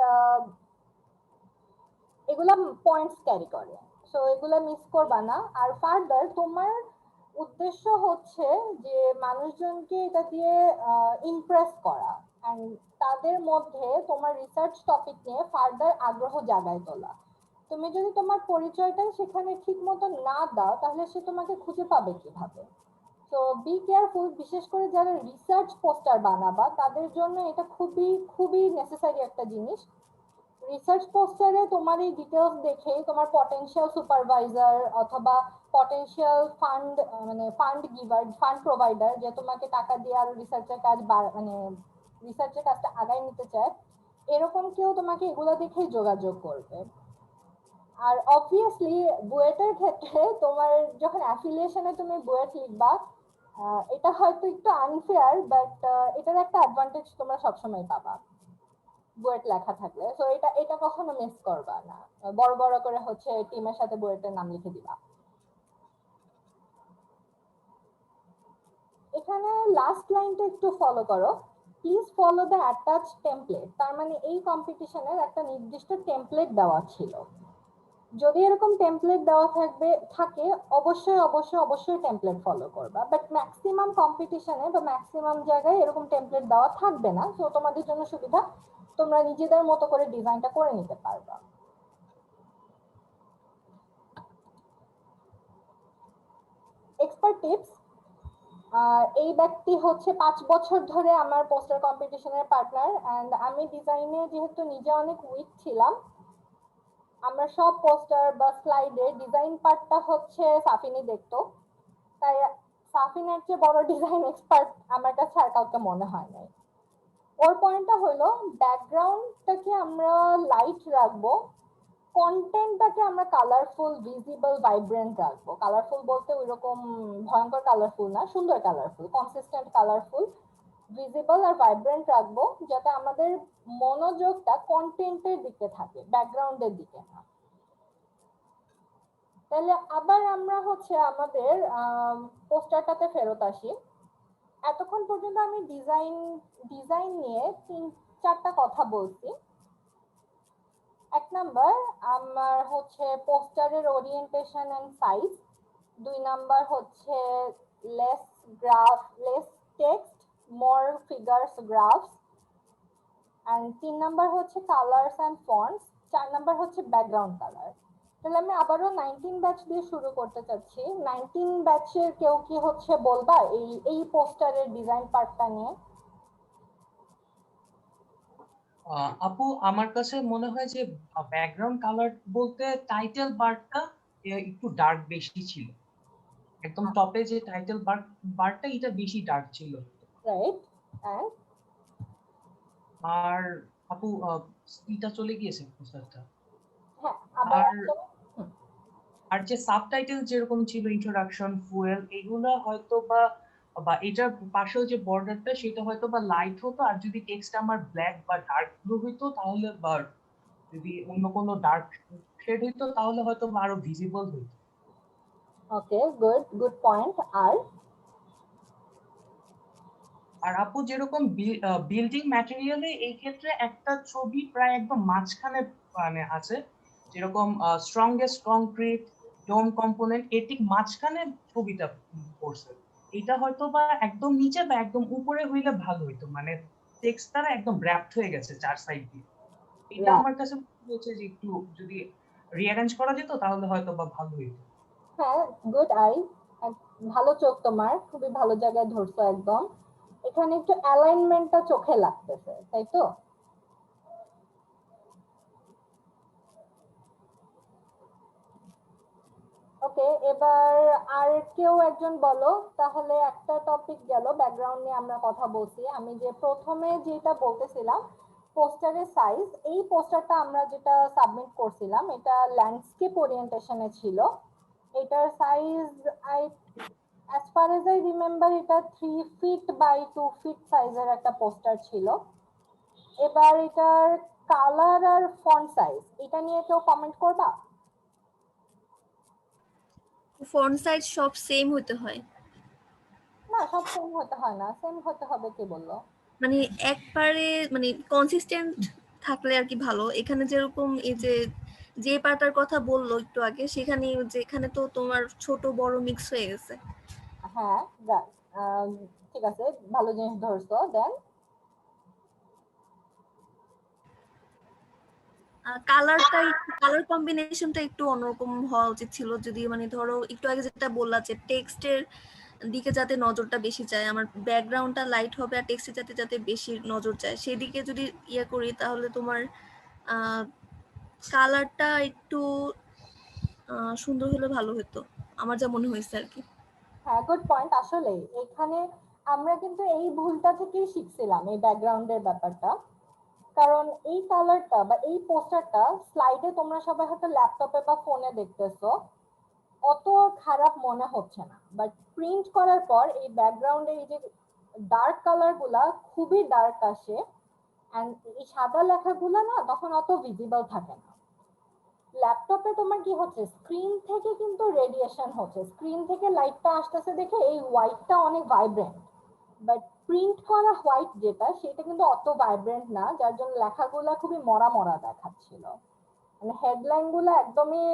এগুলা পয়েন্টস ক্যারি করে, সো এগুলা মিস করবা না। আর ফার্দার তোমার উদ্দেশ্য হচ্ছে যে মানুষজনকে এটা দিয়ে ইমপ্রেস করা এন্ড তাদের মধ্যে তোমার রিসার্চ টপিক নিয়ে ফার্দার আগ্রহ জাগায় তোলা। তুমি যদি তোমার পরিচয়টাই সেখানে ঠিক মতো না দাও তাহলে সে তোমাকে খুঁজে পাবে কিভাবে? তো বি কেয়ারফুল, বিশেষ করে যারা রিসার্চ পোস্টার বানাবা তাদের জন্য এটা খুবই খুবই নেসেসারি একটা জিনিস। রিসার্চ পোস্টারে তোমার এই ডিটেলস দেখেই তোমার পটেনশিয়াল সুপারভাইজার অথবা পটেনশিয়াল ফান্ড মানে ফান্ড গিভার ফান্ড প্রোভাইডার যে তোমাকে টাকা দিয়ে আরো রিসার্চের কাজ মানে রিসার্চের কাজটা আগায় নিতে চায়, এরকম কেউ তোমাকে এগুলো দেখেই যোগাযোগ করবে। আর অবভিয়াসলি বুয়েটের ক্ষেত্রে তোমার যখন অ্যাফিলিয়েশনে তুমি বুয়েট লিখবা, এটা হয়তো একটু আনফেয়ার, বাট এটার একটা অ্যাডভান্টেজ তোমরা সবসময় পাবা বুয়েট লেখা থাকলে। সো এটা কখনো মিস করবা না, বড় বড় করে হচ্ছে টিমের সাথে বুয়েটের নাম লিখে দিবা। এখানে লাস্ট লাইনটা একটু ফলো করো, please follow the attach template. তার মানে এই কম্পিটিশনের একটা নির্দিষ্ট টেমপ্লেট দেওয়া ছিল। যদি এরকম টেমপ্লেট দেওয়া থাকে অবশ্যই অবশ্যই অবশ্যই টেমপ্লেট ফলো করবা, বাট ম্যাক্সিমাম কম্পিটিশনে বা ম্যাক্সিমাম জায়গায় এরকম টেমপ্লেট দেওয়া থাকবে না। সো তোমাদের জন্য সুবিধা, তোমরা নিজেদের মতো করে ডিজাইনটা করে নিতে পারবা। এক্সপার্ট টিপস, এই ব্যক্তি হচ্ছে 5 বছর ধরে আমার পোস্টার কম্পিটিশনের পার্টনার, এন্ড আমি ডিজাইনে যেহেতু নিজে অনেক উইক ছিলাম, আমরা সব পোস্টার বা স্লাইডে ডিজাইন পার্টটা হচ্ছে সাফিনি দেখতো। তাই সাফিনের চেয়ে বড় ডিজাইন এক্সপার্ট আমার কাছে আর কাউকে মনে হয় নাই। ওর পয়েন্টটা হলো ব্যাকগ্রাউন্ডটাকে আমরা লাইট রাখবো, কন্টেন্টটাকে আমরা কালারফুল, ভিজিবল, ভাইব্রেন্ট রাখবো। কালারফুল বলতে ওইরকম ভয়ঙ্কর কালারফুল না, সুন্দর কালারফুল, কনসিস্টেন্ট কালারফুল, ভিজিবল আর ভাইব্রেন্ট রাখবো, যাতে আমাদের মনোযোগটা কন্টেন্টের দিকে থাকে, ব্যাকগ্রাউন্ডের দিকে না। তাহলে আবার আমরা হচ্ছে আমাদের পোস্টারটাতে ফেরত আসি। এতক্ষণ পর্যন্ত আমি ডিজাইন নিয়ে 3-4টা কথা বলছি। 1 নাম্বার আমার হচ্ছে পোস্টারের ওরিয়েন্টেশন এন্ড সাইজ, 2 নাম্বার হচ্ছে less text more figures graphs, and 3 number হচ্ছে কালারস এন্ড ফন্টস, 4 নাম্বার হচ্ছে ব্যাকগ্রাউন্ড কালার। তাহলে আমি আবারও 19 ব্যাচ দিয়ে শুরু করতে চাচ্ছি। 19 ব্যাচের কেউ কি হচ্ছে বলবা এই পোস্টারের ডিজাইন পার্টটা নিয়ে? আপু আমার কাছে মনে হয় যে ব্যাকগ্রাউন্ড কালার বলতে টাইটেল বারটা একটু ডার্ক বেশি ছিল, একদম টপে যে টাইটেল বারটা এটা বেশি ডার্ক ছিল। রাইট। আর আপু এটা চলে গিয়েছে পোস্টারটা। হ্যাঁ, আবার আর যে সাবটাইটেল যেরকম ছিল ইন্ট্রোডাকশন, ফুয়েল, এগুলা হয়তো বা এটার পাশেও যে বর্ডারটা সেটা হয়তো বা লাইট হতো, আর যদি টেক্সট আমার ব্ল্যাক বা ডার্ক ব্লু হইতো তাহলে, বা যদি অন্য কোনো ডার্ক শেড হইতো তাহলে হয়তো আরো ভিজিবল হইতো। ওকে, গুড পয়েন্ট। আর আর আপু যেরকম বিল্ডিং ম্যাটেরিয়ালে এই ক্ষেত্রে একটা ছবি প্রায় একদম মাঝখানে মানে আছে, যেরকম স্ট্রংগেস্ট কংক্রিট ডোম কম্পোনেন্ট এর ঠিক মাঝখানে ছবিটা পড়ছে। এটা হয়তো বা একদম নিচে বা একদম উপরে হইলে ভালো হইতো, মানে টেক্সট দ্বারা একদম র‍্যাপড হয়ে গেছে চার সাইড দিয়ে। এটা Right. আমার কাছে মনে হচ্ছে যে একটু যদি রিঅ্যারেঞ্জ করা যেত তাহলে হয়তো বা ভালো হইতো। হ্যাঁ, গুড আই, ভালো চোখ তোমার, খুবই ভালো জায়গায় ধরছো একদম। এখানে একটু অ্যালাইনমেন্টটা চোখে লাগতেছে, তাই তো? ওকে, এবার আর কেউ একজন বলো। তাহলে একটা টপিক গেল, ব্যাকগ্রাউন্ড নিয়ে আমরা কথা বলছি। আমি যে প্রথমে যেটা বলতেছিলাম পোস্টারের সাইজ, এই পোস্টারটা আমরা যেটা সাবমিট করছিলাম এটা ল্যান্ডস্কেপ ওরিয়েন্টেশনে ছিল। এটার size as far as I remember এটা 3 ফিট বাই 2 ফিট সাইজের একটা পোস্টার ছিল। এবার এটার কালার আর ফন্ট সাইজ এটা নিয়ে কেউ কমেন্ট করবা? ফন্ট সাইজ সব সেম হতে হয়, না, সব সেম হতে হয় না। সেম হতে হবে কে বললো? মানে একবারে মানে কনসিস্টেন্ট থাকলে আর কি ভালো। এখানে যেরকম এই যে পাতার কথা বললো একটু আগে, সেখানে যেখানে তো তোমার ছোট বড় মিক্স হয়ে গেছে। হ্যাঁ, ঠিক আছে, ভালো জিনিস ধরছো। দেন কালার কম্বিনেশনটা একটু অন্যরকম হওয়া উচিত ছিল। যদি মানে ধরো একটু আগে যেটা বললা যে টেক্সটের দিকে যাতে নজরটা বেশি যায়, আমার ব্যাকগ্রাউন্ডটা লাইট হবে আর টেক্সটে যাতে যাতে বেশি নজর যায় সেদিকে যদি ইয়ে করি তাহলে তোমার কালারটা একটু সুন্দর হলে ভালো হতো, আমার যা মনে হয়েছে আর কি। হ্যাঁ, গুড পয়েন্ট। আসলে এখানে আমরা কিন্তু এই ভুলটা থেকেই শিখছিলাম, এই ব্যাকগ্রাউন্ডের ব্যাপারটা। কারণ এই কালারটা বা এই পোস্টারটা স্লাইডে তোমরা সবাই হয়তো ল্যাপটপে বা ফোনে দেখতেছো, অত খারাপ মনে হচ্ছে না। বাট প্রিন্ট করার পর এই ব্যাকগ্রাউন্ডে এই যে ডার্ক কালার গুলা খুবই ডার্ক আসে, এন্ড এই সাদা লেখাগুলো না তখন অত ভিজিবল থাকে না। ল্যাপটপে তোমার কি হচ্ছে, স্ক্রিন থেকে কিন্তু রেডিয়েশন হচ্ছে, স্ক্রিন থেকে লাইটটা আসতেছে দেখে এই হোয়াইটটা অনেক ভাইব্রেন্ট। বাট প্রিন্ট করা হোয়াইট যেটা, সেটা কিন্তু অত ভাইব্রেন্ট না, যার জন্য লেখাগুলা খুবই মরা মরা দেখাচ্ছিল। মানে হেডলাইন গুলো একদমই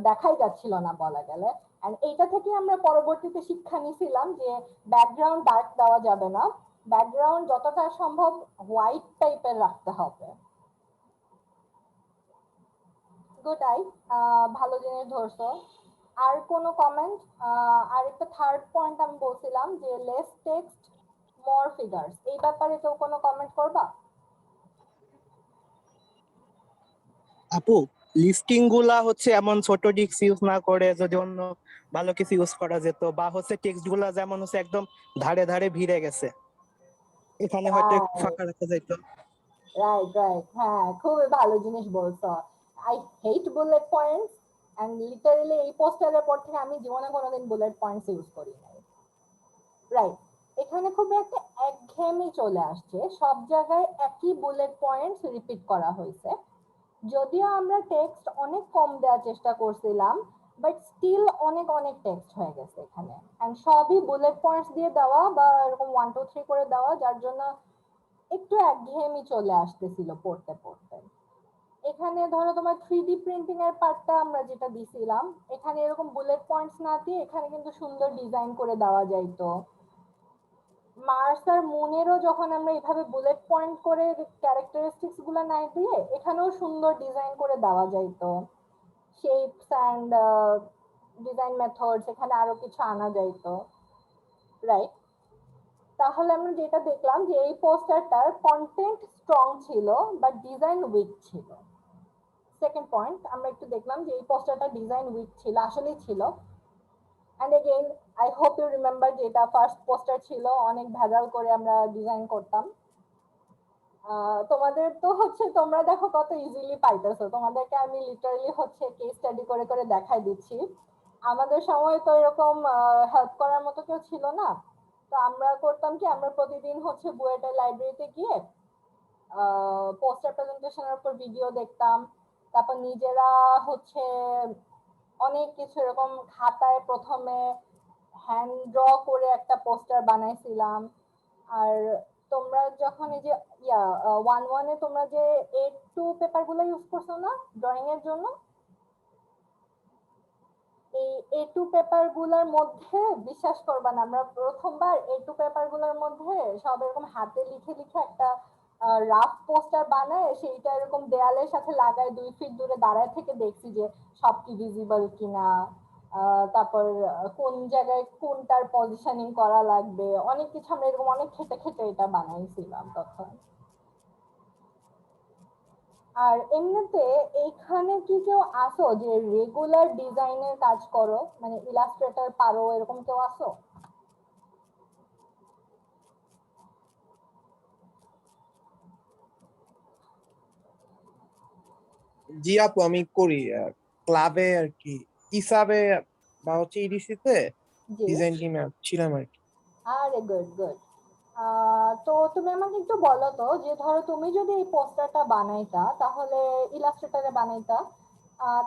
দেখাই যাচ্ছিল না বলা গেলে। এন্ড এইটা থেকে আমরা পরবর্তীতে শিক্ষা নিছিলাম যে ব্যাকগ্রাউন্ড ডার্ক দেওয়া যাবে না, ব্যাকগ্রাউন্ড যতটা সম্ভব হোয়াইট টাইপের রাখতে হবে। গুড আই, ভালো জিনিস ধরছো। আর কোনো কমেন্ট? আর একটা থার্ড পয়েন্ট আমি বলছিলাম যে লেস টেক্সট মোর ফিগারস, এই ব্যাপারে কেউ কোনো কমেন্ট করবা? আপু, লিস্টিং গুলা হচ্ছে এমন ছোট টিক্স ইউজ না করে যদি অন্য ভালো কিছু ইউজ করা যেত, বা হচ্ছে টেক্সট গুলা যেমন হচ্ছে একদম ধারে ধারে ভিড়ে গেছে, এখানে হয়তো একটু ফাঁকা রাখা যেত। রাইট রাইট, হ্যাঁ, খুবই ভালো জিনিস বলছো। I hate bullet points, and literally এই পোস্টারের পর থেকে আমি জীবনে কোনোদিন বুলেট পয়েন্টস ইউজ করি নাই। রাইট, এখানে খুব একটা একঘেয়েমি চলে আসছে, সব জায়গায় একই বুলেট পয়েন্টস রিপিট করা হয়েছে। যদিও আমরা টেক্সট অনেক কম দেওয়ার চেষ্টা করছিলাম, বাট স্টিল অনেক অনেক টেক্সট হয়ে গেছে এখানে, এন্ড সবই বুলেট পয়েন্টস দিয়ে দেওয়া বা এরকম 1 2 3 করে দেওয়া, যার জন্য একটু একঘেয়েমি চলে আসতেছিল পড়তে পড়তে। এখানে ধরো তোমার 3D প্রিন্টিং এর পার্টটা আমরা যেটা দিছিলাম, এখানে এরকম বুলেট পয়েন্টস না দিয়ে এখানে কিন্তু সুন্দর ডিজাইন করে দেওয়া যাইতো। মার্স আর মুনেরও যখন আমরা এভাবে বুলেট পয়েন্ট করে ক্যারেক্টারিস্টিক্স গুলো না দিয়ে এখানেও সুন্দর ডিজাইন করে দেওয়া যাইতো। শেপস এন্ড ডিজাইন মেথডস এখানে আরো কিছু আনা যাইতো। রাইট, তাহলে আমরা যেটা দেখলাম যে এই পোস্টারটার কন্টেন্ট স্ট্রং ছিল বাট ডিজাইন উইক ছিল। সেকেন্ড পয়েন্ট, আমরা একটু দেখলাম যে এই পোস্টারটা ডিজাইন উইক ছিল, আসলেই ছিল। And again I hope you remember যে এটা ফার্স্ট পোস্টার ছিল, অনেক ভেজাল করে আমরা ডিজাইন করতাম। তোমাদের তো হচ্ছে তোমরা দেখো কত ইজিলি পাইতেছো, তোমাদেরকে আমি লিটারালি হচ্ছে কেস স্টাডি করে করে দেখাই দিচ্ছি। আমাদের সময় তো এরকম হেল্প করার মতো কেউ ছিল না। তো আমরা করতাম কি, আমরা প্রতিদিন হচ্ছে বুয়েটের লাইব্রেরিতে গিয়ে পোস্টার প্রেজেন্টেশনের উপর ভিডিও দেখতাম। তারপর নিজেরা হচ্ছে অনেক কিছু এরকম খাতায় প্রথমে হ্যান্ড ড্র করে একটা পোস্টার বানাইছিলাম। আর তোমরা যখন এই যে 1-1 তোমরা যে A2 পেপার গুলো ইউজ করছো না ড্রয়িং এর জন্য, এই A2 পেপার গুলোর মধ্যে বিশ্বাস করবা না, আমরা প্রথমবার A2 পেপার গুলোর মধ্যে সব এরকম হাতে লিখে লিখে একটা রাফ পোস্টার বানায় সেইটা এরকম দেয়ালের সাথে লাগায় 2 ফিট দূরে দাঁড়ায় থেকে দেখছি যে সব কি ভিজিবল কিনা, তারপর কোন জায়গায় কোনটার পজিশনিং করা লাগবে, অনেক কিছু আমরা এরকম অনেক খেটে খেটে এটা বানাইছিলাম তখন। আর এমনিতে এইখানে কি কেউ আসো যে রেগুলার ডিজাইনের কাজ করো, মানে ইলাস্ট্রেটর পারো, এরকম কেউ আসো? জি আপু, আমি করি ক্লাবে আর কি, ইসাবে বা হচ্ছে ইডিসি তে জি। ডিজাইন টিমে ছিলাম আর কি। আরে গুড গুড। তো তুমি আমাকে একটু বলো তো যে ধরো তুমি যদি এই পোস্টারটা বানাইতা তাহলে ইলাস্ট্রেটরে বানাইতা,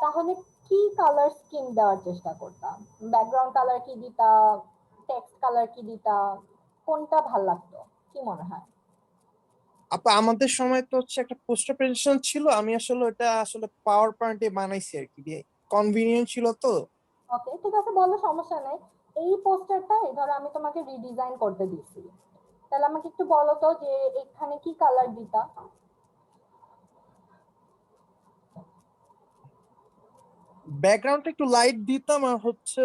তাহলে কি কালার স্কিম দেওয়ার চেষ্টা করতা? ব্যাকগ্রাউন্ড কালার কি দিতা, টেক্সট কালার কি দিতা, কোনটা ভাল লাগতো, কি মনে হয়? আপু আমাদের সময় তো হচ্ছে একটা পোস্টার প্রেজেন্টেশন ছিল, আমি আসলে ওটা আসলে পাওয়ার পয়েন্টে বানাইছি আর কি, কনভিনিয়েন্ট ছিল তো। ওকে ঠিক আছে, বলো, সমস্যা নাই। এই পোস্টারটা ধরো আমি তোমাকে রিডিজাইন করতে দিচ্ছি, তাহলে আমাকে একটু বলো তো যে এখানে কি কালার দিতা? ব্যাকগ্রাউন্ডটা একটু লাইট দিতাম আর হচ্ছে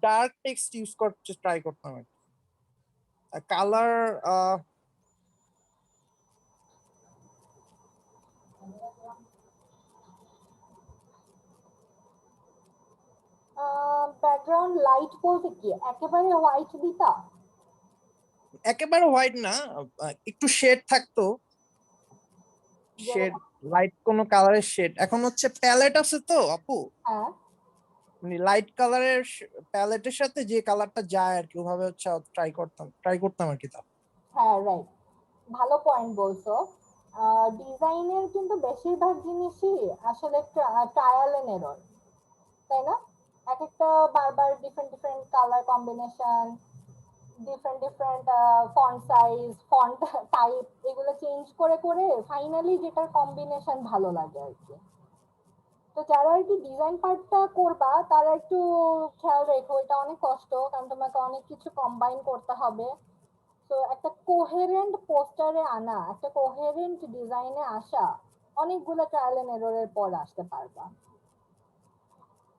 ডার্ক টেক্সট ইউজ করতে ট্রাই করতাম আর কি। কালার ব্যাকগ্রাউন্ড লাইট বলতে কি একেবারে হোয়াইট দিতা? একেবারে হোয়াইট না, একটু শেড থাকতো, শেড, লাইট কোনো কালারের শেড। এখন হচ্ছে প্যালেট আছে তো আপু, হ্যাঁ মানে লাইট কালারের প্যালেটের সাথে যে কালারটা যায় আর কি, ওভাবে হচ্ছে ট্রাই করতাম আর কি। তা হ্যাঁ রাইট, ভালো পয়েন্ট বলছো। ডিজাইনের কিন্তু বেশিরভাগ জিনিসই আসলে ট্রায়াল এন্ড এরর, তাই না? এক একটা বারবার different different colour combination, different different font size, font type, এগুলো চেঞ্জ করে করে ফাইনালি যেটার কম্বিনেশন ভালো লাগে আর কি। তো যারা আর কি ডিজাইন পার্টটা করবা তারা একটু খেয়াল রেখো, এটা অনেক কষ্ট, কারণ তোমাকে অনেক কিছু কম্বাইন করতে হবে। তো একটা কোহেরেন্ট পোস্টারে আনা, একটা কোহেরেন্ট ডিজাইনে আসা অনেকগুলো ট্রায়াল এন্ড এররের পর আসতে পারবা।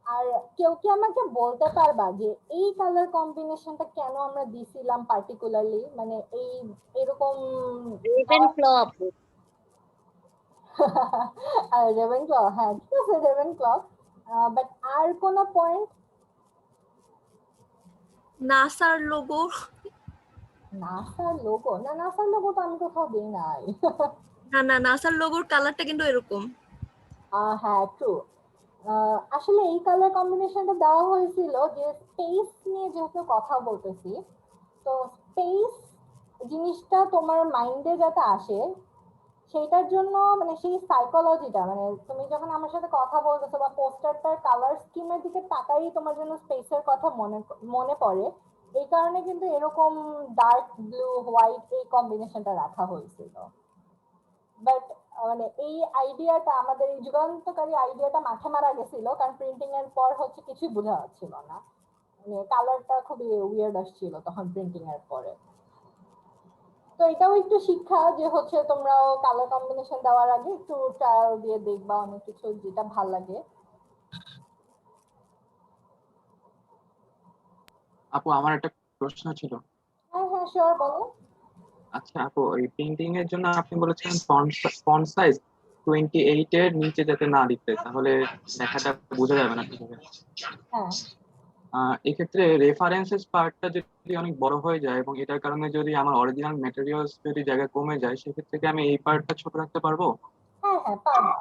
আর কেউ কি আমাকে বলতে পারবা যে এই কালার কম্বিনেশনটা কেন আমরা দিছিলাম পার্টিকুলারলি, মানে এই এরকম রেভেনক্ল আপু। রেভেনক্ল, হ্যাঁ ঠিক আছে রেভেনক্ল, বাট আর কোন পয়েন্ট? নাসার লোগো। নাসার লোগো? না, নাসার লোগো তো আমি কোথাও দিই নাই। না, নাসার লোগোর কালারটা কিন্তু এরকম। হ্যাঁ ট্রু। আসলে এই কালার কম্বিনেশনটা দেওয়া হয়েছিল যে স্পেস নিয়ে যেহেতু কথা বলতেছি, তো স্পেস জিনিসটা তোমার মাইন্ডে যাতে আসে সেইটার জন্য, মানে সেই সাইকোলজিটা, মানে তুমি যখন আমার সাথে কথা বলতেছো বা পোস্টারটার কালার স্কিমের দিকে তাকাই তোমার জন্য স্পেসের কথা মনে মনে পড়ে, এই কারণে কিন্তু এরকম ডার্ক ব্লু হোয়াইট এই কম্বিনেশনটা রাখা হয়েছিল। বাট মানে এই আইডিয়াটা, আমাদের এই যুগান্তকারী আইডিয়াটা মাঠে মারা গেছিল, কারণ প্রিন্টিং এর পর হচ্ছে কিছুই বোঝা যাচ্ছিল না, মানে কালারটা খুবই উইয়ার্ড আসছিল তখন প্রিন্টিং এর পরে। তো এটাও একটু শিক্ষা যে হচ্ছে তোমরাও কালার কম্বিনেশন দেওয়ার আগে একটু ট্রায়াল দিয়ে দেখবা অনেক কিছু যেটা ভাল লাগে। আপু আমার একটা প্রশ্ন ছিল। হ্যাঁ হ্যাঁ শিওর, বলো। আচ্ছা আপু, ওই প্রিন্টিং এর জন্য আপনি বলেছেন ফন্ট সাইজ 28 এর নিচে যাতে না দিতে, তাহলে লেখাটা বোঝা যাবে না কিভাবে। হ্যাঁ এক্ষেত্রে রেফারেন্সেস পার্টটা যদি অনেক বড় হয়ে যায় এবং এটার কারণে যদি আমার অরিজিনাল ম্যাটেরিয়ালস যদি জায়গা কমে যায়, সেক্ষেত্রে কি আমি এই পার্টটা ছোট রাখতে পারবো? হ্যাঁ হ্যাঁ পারবা,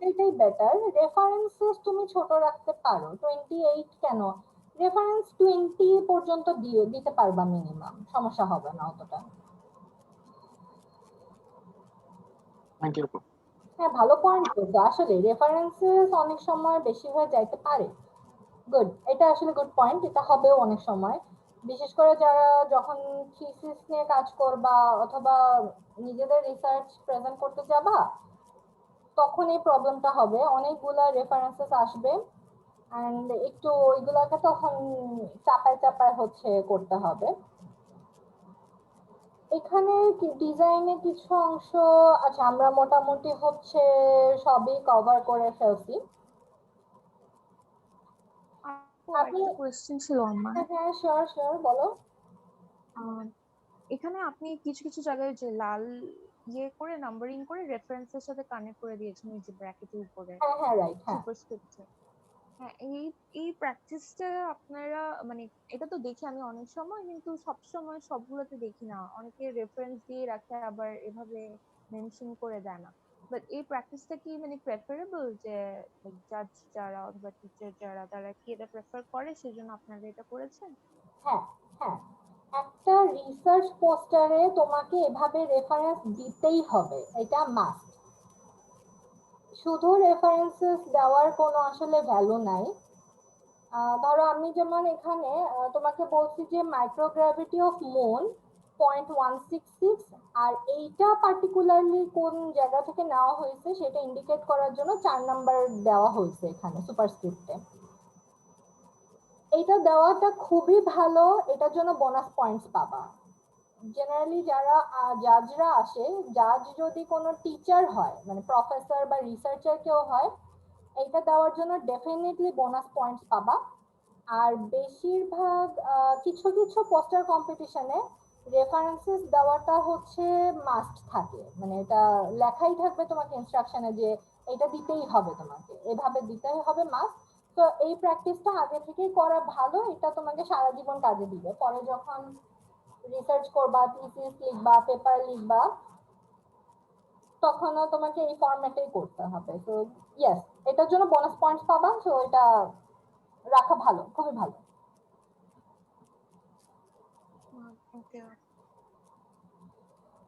এটাই বেটার। রেফারেন্সেস তুমি ছোট রাখতে পারো, 28 কেন, রেফারেন্স 20 পর্যন্ত দিয়ে দিতে পারবা মিনিমাম, সমস্যা হবে না অতটা। থ্যাংক ইউ আপু। হ্যাঁ ভালো পয়েন্ট বলছো, আসলে রেফারেন্সেস অনেক সময় বেশি হয়ে যাইতে পারে। গুড, এটা আসলে গুড পয়েন্ট, এটা হবেও অনেক সময়। বিশেষ করে যারা যখন থিসিস নিয়ে কাজ করবা অথবা নিজেদের রিসার্চ প্রেজেন্ট করতে যাবা, তখন এই প্রবলেমটা হবে, অনেকগুলা রেফারেন্সেস আসবে এন্ড একটু ওইগুলাকে তখন চাপায় চাপায় করতে হবে। এখানে ডিজাইনে কিছু অংশ, আচ্ছা আমরা মোটামুটি সবই কভার করে ফেলছি। আপু আপনি একটা কোয়েশ্চেন ছিল আমার। হ্যাঁ শিওর শিওর বলো। আহ, এখানে আপনি কিছু কিছু জায়গায় যে লাল করে নাম্বারিং করে রেফারেন্সের সাথে কানেক্ট করে দিয়েছেন এই যে ব্র্যাকেটের উপরে হ্যাঁ হ্যাঁ রাইট হ্যাঁ। সুপারস্ক্রিপ্টে। হ্যাঁ, এই এই প্র্যাকটিসটা আপনারা মানে এটা তো দেখি আমি অনেক সময়, কিন্তু সব সময় সবগুলোতে দেখি না, অনেকে রেফারেন্স দিয়ে রাখে আবার এভাবে মেনশন করে দেয় না। বাট এই প্র্যাকটিসটা কি মানে প্রেফারেবল, যে জাজ যারা অথবা টিচার যারা তারা কি এটা প্রেফার করে, সেজন্য আপনারা এটা করেছেন? হ্যাঁ হ্যাঁ, একটা রিসার্চ পোস্টারে তোমাকে এভাবে রেফারেন্স দিতেই হবে, এটা মাস্ট। শুধু রেফারেন্সেস দেওয়ার কোনো আসলে ভ্যালু নাই। ধরো আমি যেমন এখানে তোমাকে বলছি যে মাইক্রোগ্র্যাভিটি অফ মুন 0.166, আর এইটা পার্টিকুলারলি কোন জায়গা থেকে নেওয়া হয়েছে সেটা ইন্ডিকেট করার জন্য 4 নাম্বার দেওয়া হয়েছে এখানে সুপারস্ক্রিপ্টে। এইটা দেওয়াটা খুবই ভালো, এটার জন্য বোনাস পয়েন্টস পাবা। জেনারেলি যারা জাজরা আসে, জাজ যদি কোনো টিচার হয় মানে প্রফেসর বা রিসার্চার কেউ হয়, এইটা দেওয়ার জন্য ডেফিনেটলি বোনাস পয়েন্টস পাবা। আর বেশিরভাগ কিছু কিছু পোস্টার কম্পিটিশনে রেফারেন্সেস দেওয়াটা মাস্ট থাকে, মানে এটা লেখাই থাকবে তোমাকে ইনস্ট্রাকশনে যে এটা দিতেই হবে, তোমাকে এভাবে দিতেই হবে মাস্ট। তো এই প্র্যাকটিসটা আগে থেকেই করা ভালো, এটা তোমাকে সারা জীবন কাজে দিবে। পরে যখন রিসার্চ করবা, থিসিস লিখবা, পেপার লিখবা, তখনও তোমাকে এই ফরম্যাটেই করতে হবে। তো ইয়েস, এটার জন্য বোনাস পয়েন্টস পাবা, তো এটা রাখা ভালো, খুবই ভালো। ওকে।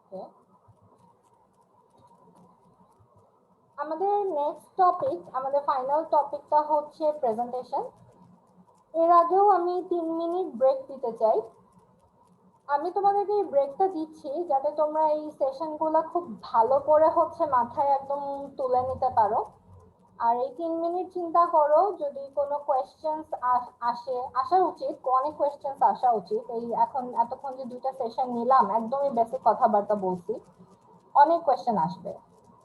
Okay. আমাদের নেক্সট টপিক, আমাদের ফাইনাল টপিকটা প্রেজেন্টেশন। এর আগেও আমি 3 মিনিট ব্রেক দিতে চাই। আমি তোমাদেরকে এই ব্রেকটা দিচ্ছি যাতে তোমরা এই সেশনগুলো খুব ভালো করে মাথায় একদম তুলে নিতে পারো। আর এই 3 মিনিট চিন্তা করো, যদি কোনো কোয়েশ্চেন্স আসা উচিত, অনেক কোয়েশ্চেন্স আসা উচিত। এই এখন এতক্ষণ যে 2টা সেশন নিলাম একদমই বেসিক কথাবার্তা বলছি, অনেক কোয়েশ্চেন আসবে।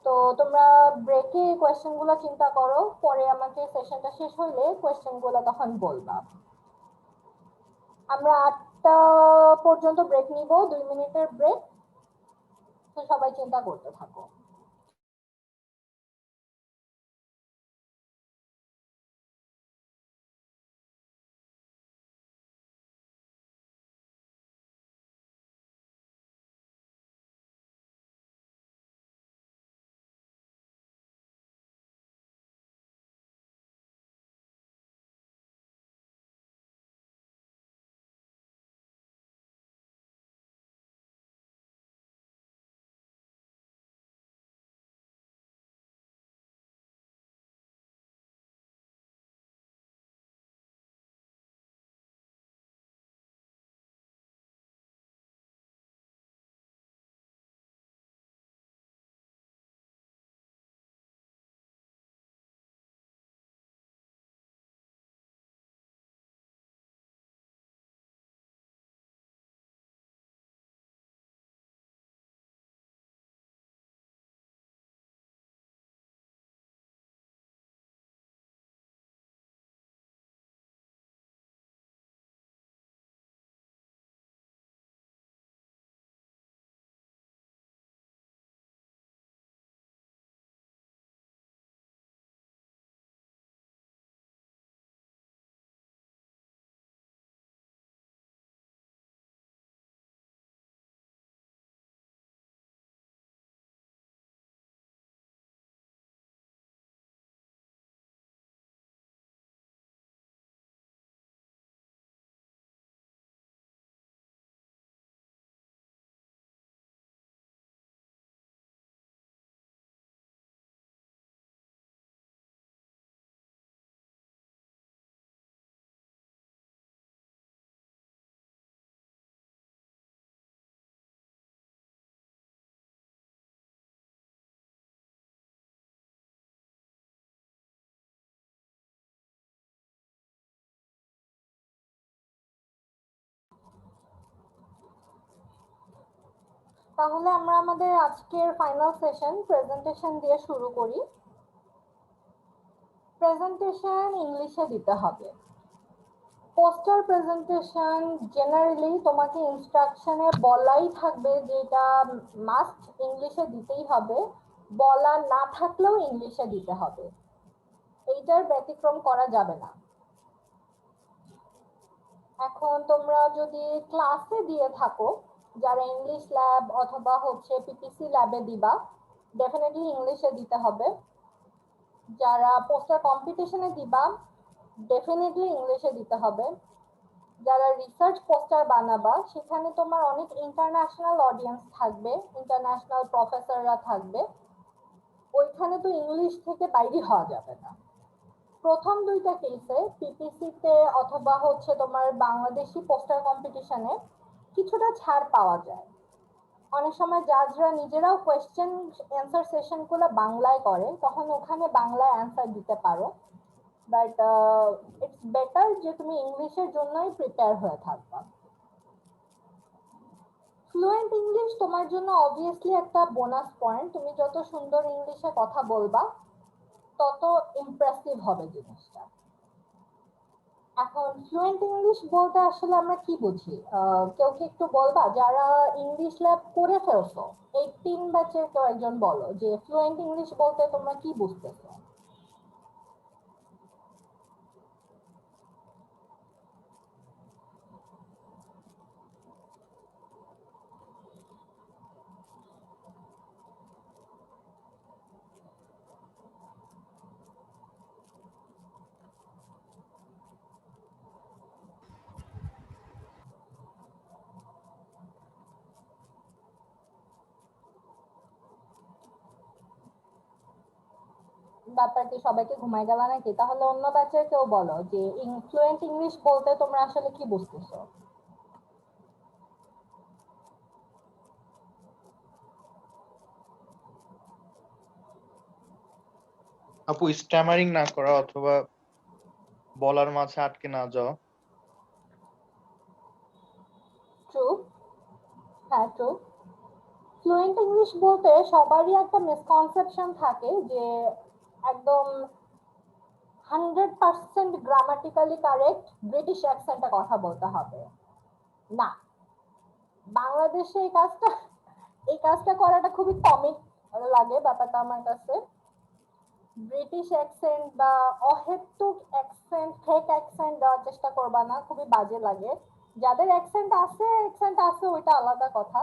তো তোমরা ব্রেকে কোয়েশ্চেন গুলো চিন্তা করো, পরে আমাকে সেশনটা শেষ হইলে কোয়েশ্চেন গুলো তখন বলবা। আমরা 8টা পর্যন্ত ব্রেক নিব, 2 মিনিটের ব্রেক। তো সবাই চিন্তা করতে থাকো। তাহলে আমরা আমাদের আজকের ফাইনাল সেশন প্রেজেন্টেশন দিয়ে শুরু করি। প্রেজেন্টেশন ইংলিশে দিতে হবে। পোস্টার প্রেজেন্টেশন জেনারেলি তোমাকে ইনস্ট্রাকশনে বলাই থাকবে যে এটা মাস্ট ইংলিশে দিতেই হবে, বলা না থাকলেও ইংলিশে দিতে হবে, এইটার ব্যতিক্রম করা যাবে না। এখন তোমরা যদি ক্লাসে দিয়ে থাকো, যারা ইংলিশ ল্যাব অথবা হচ্ছে পিপিসি ল্যাবে দিবা, ডেফিনেটলি ইংলিশে দিতে হবে। যারা পোস্টার কম্পিটিশনে দিবা, ডেফিনেটলি ইংলিশে দিতে হবে। যারা রিসার্চ পোস্টার বানাবা, সেখানে তোমার অনেক ইন্টারন্যাশনাল অডিয়েন্স থাকবে, ইন্টারন্যাশনাল প্রফেসররা থাকবে, ওইখানে তো ইংলিশ থেকে বাইরে হওয়া যাবে না। প্রথম দুইটা কেসে পিপিসিতে অথবা হচ্ছে তোমার বাংলাদেশি পোস্টার কম্পিটিশনে কিছুটা ছাড় পাওয়া যায়। অনেক সময় জাজরা নিজেরাও কোয়েশ্চেন অ্যান্সার সেশনগুলো বাংলায় করে, তখন ওখানে বাংলায় অ্যান্সার দিতে পারো, বাট ইটস বেটার যে তুমি ইংলিশের জন্যই প্রিপেয়ার হয়ে থাকবা। ফ্লুয়েন্ট ইংলিশ তোমার জন্য অবভিয়াসলি একটা বোনাস পয়েন্ট। তুমি যত সুন্দর ইংলিশে কথা বলবা তত ইমপ্রেসিভ হবে জিনিসটা। এখন ফ্লুয়েন্ট ইংলিশ বলতে আসলে আমরা কি বুঝি? কেউ কি একটু বলবা যারা ইংলিশ ল্যাব করে ফেলছো, 18 ব্যাচের কেউ একজন বলো যে ফ্লুয়েন্ট ইংলিশ বলতে তোমরা কি বুঝতেছো? ব্যাপারটি সবাইকে ঘুমাই গেল নাকি? তাহলে অন্য ব্যাচের কেউ বলো যে ফ্লুয়েন্ট ইংলিশ বলতে তোমরা আসলে কি বুঝতেছো? আপু স্ট্যামারিং না করা অথবা বলার মাঝে আটকে না যাওয়া। ট্রু, হ্যাঁ ট্রু। ফ্লুয়েন্ট ইংলিশ বলতে সবারই একটা মিসকনসেপশন থাকে যে একদম 100% গ্রামাটিক্যালি কারেক্ট ব্রিটিশ অ্যাকসেন্টে কথা বলতে হবে। না, বাংলাদেশে এই কাজটা করাটা খুবই কমিক লাগে ব্যাপারটা আমার কাছে। ব্রিটিশ অ্যাকসেন্ট বা অহেতুক অ্যাকসেন্ট, ফেক অ্যাকসেন্ট দেওয়ার চেষ্টা করবা না, খুবই বাজে লাগে। যাদের অ্যাকসেন্ট আছে ওইটা আলাদা কথা,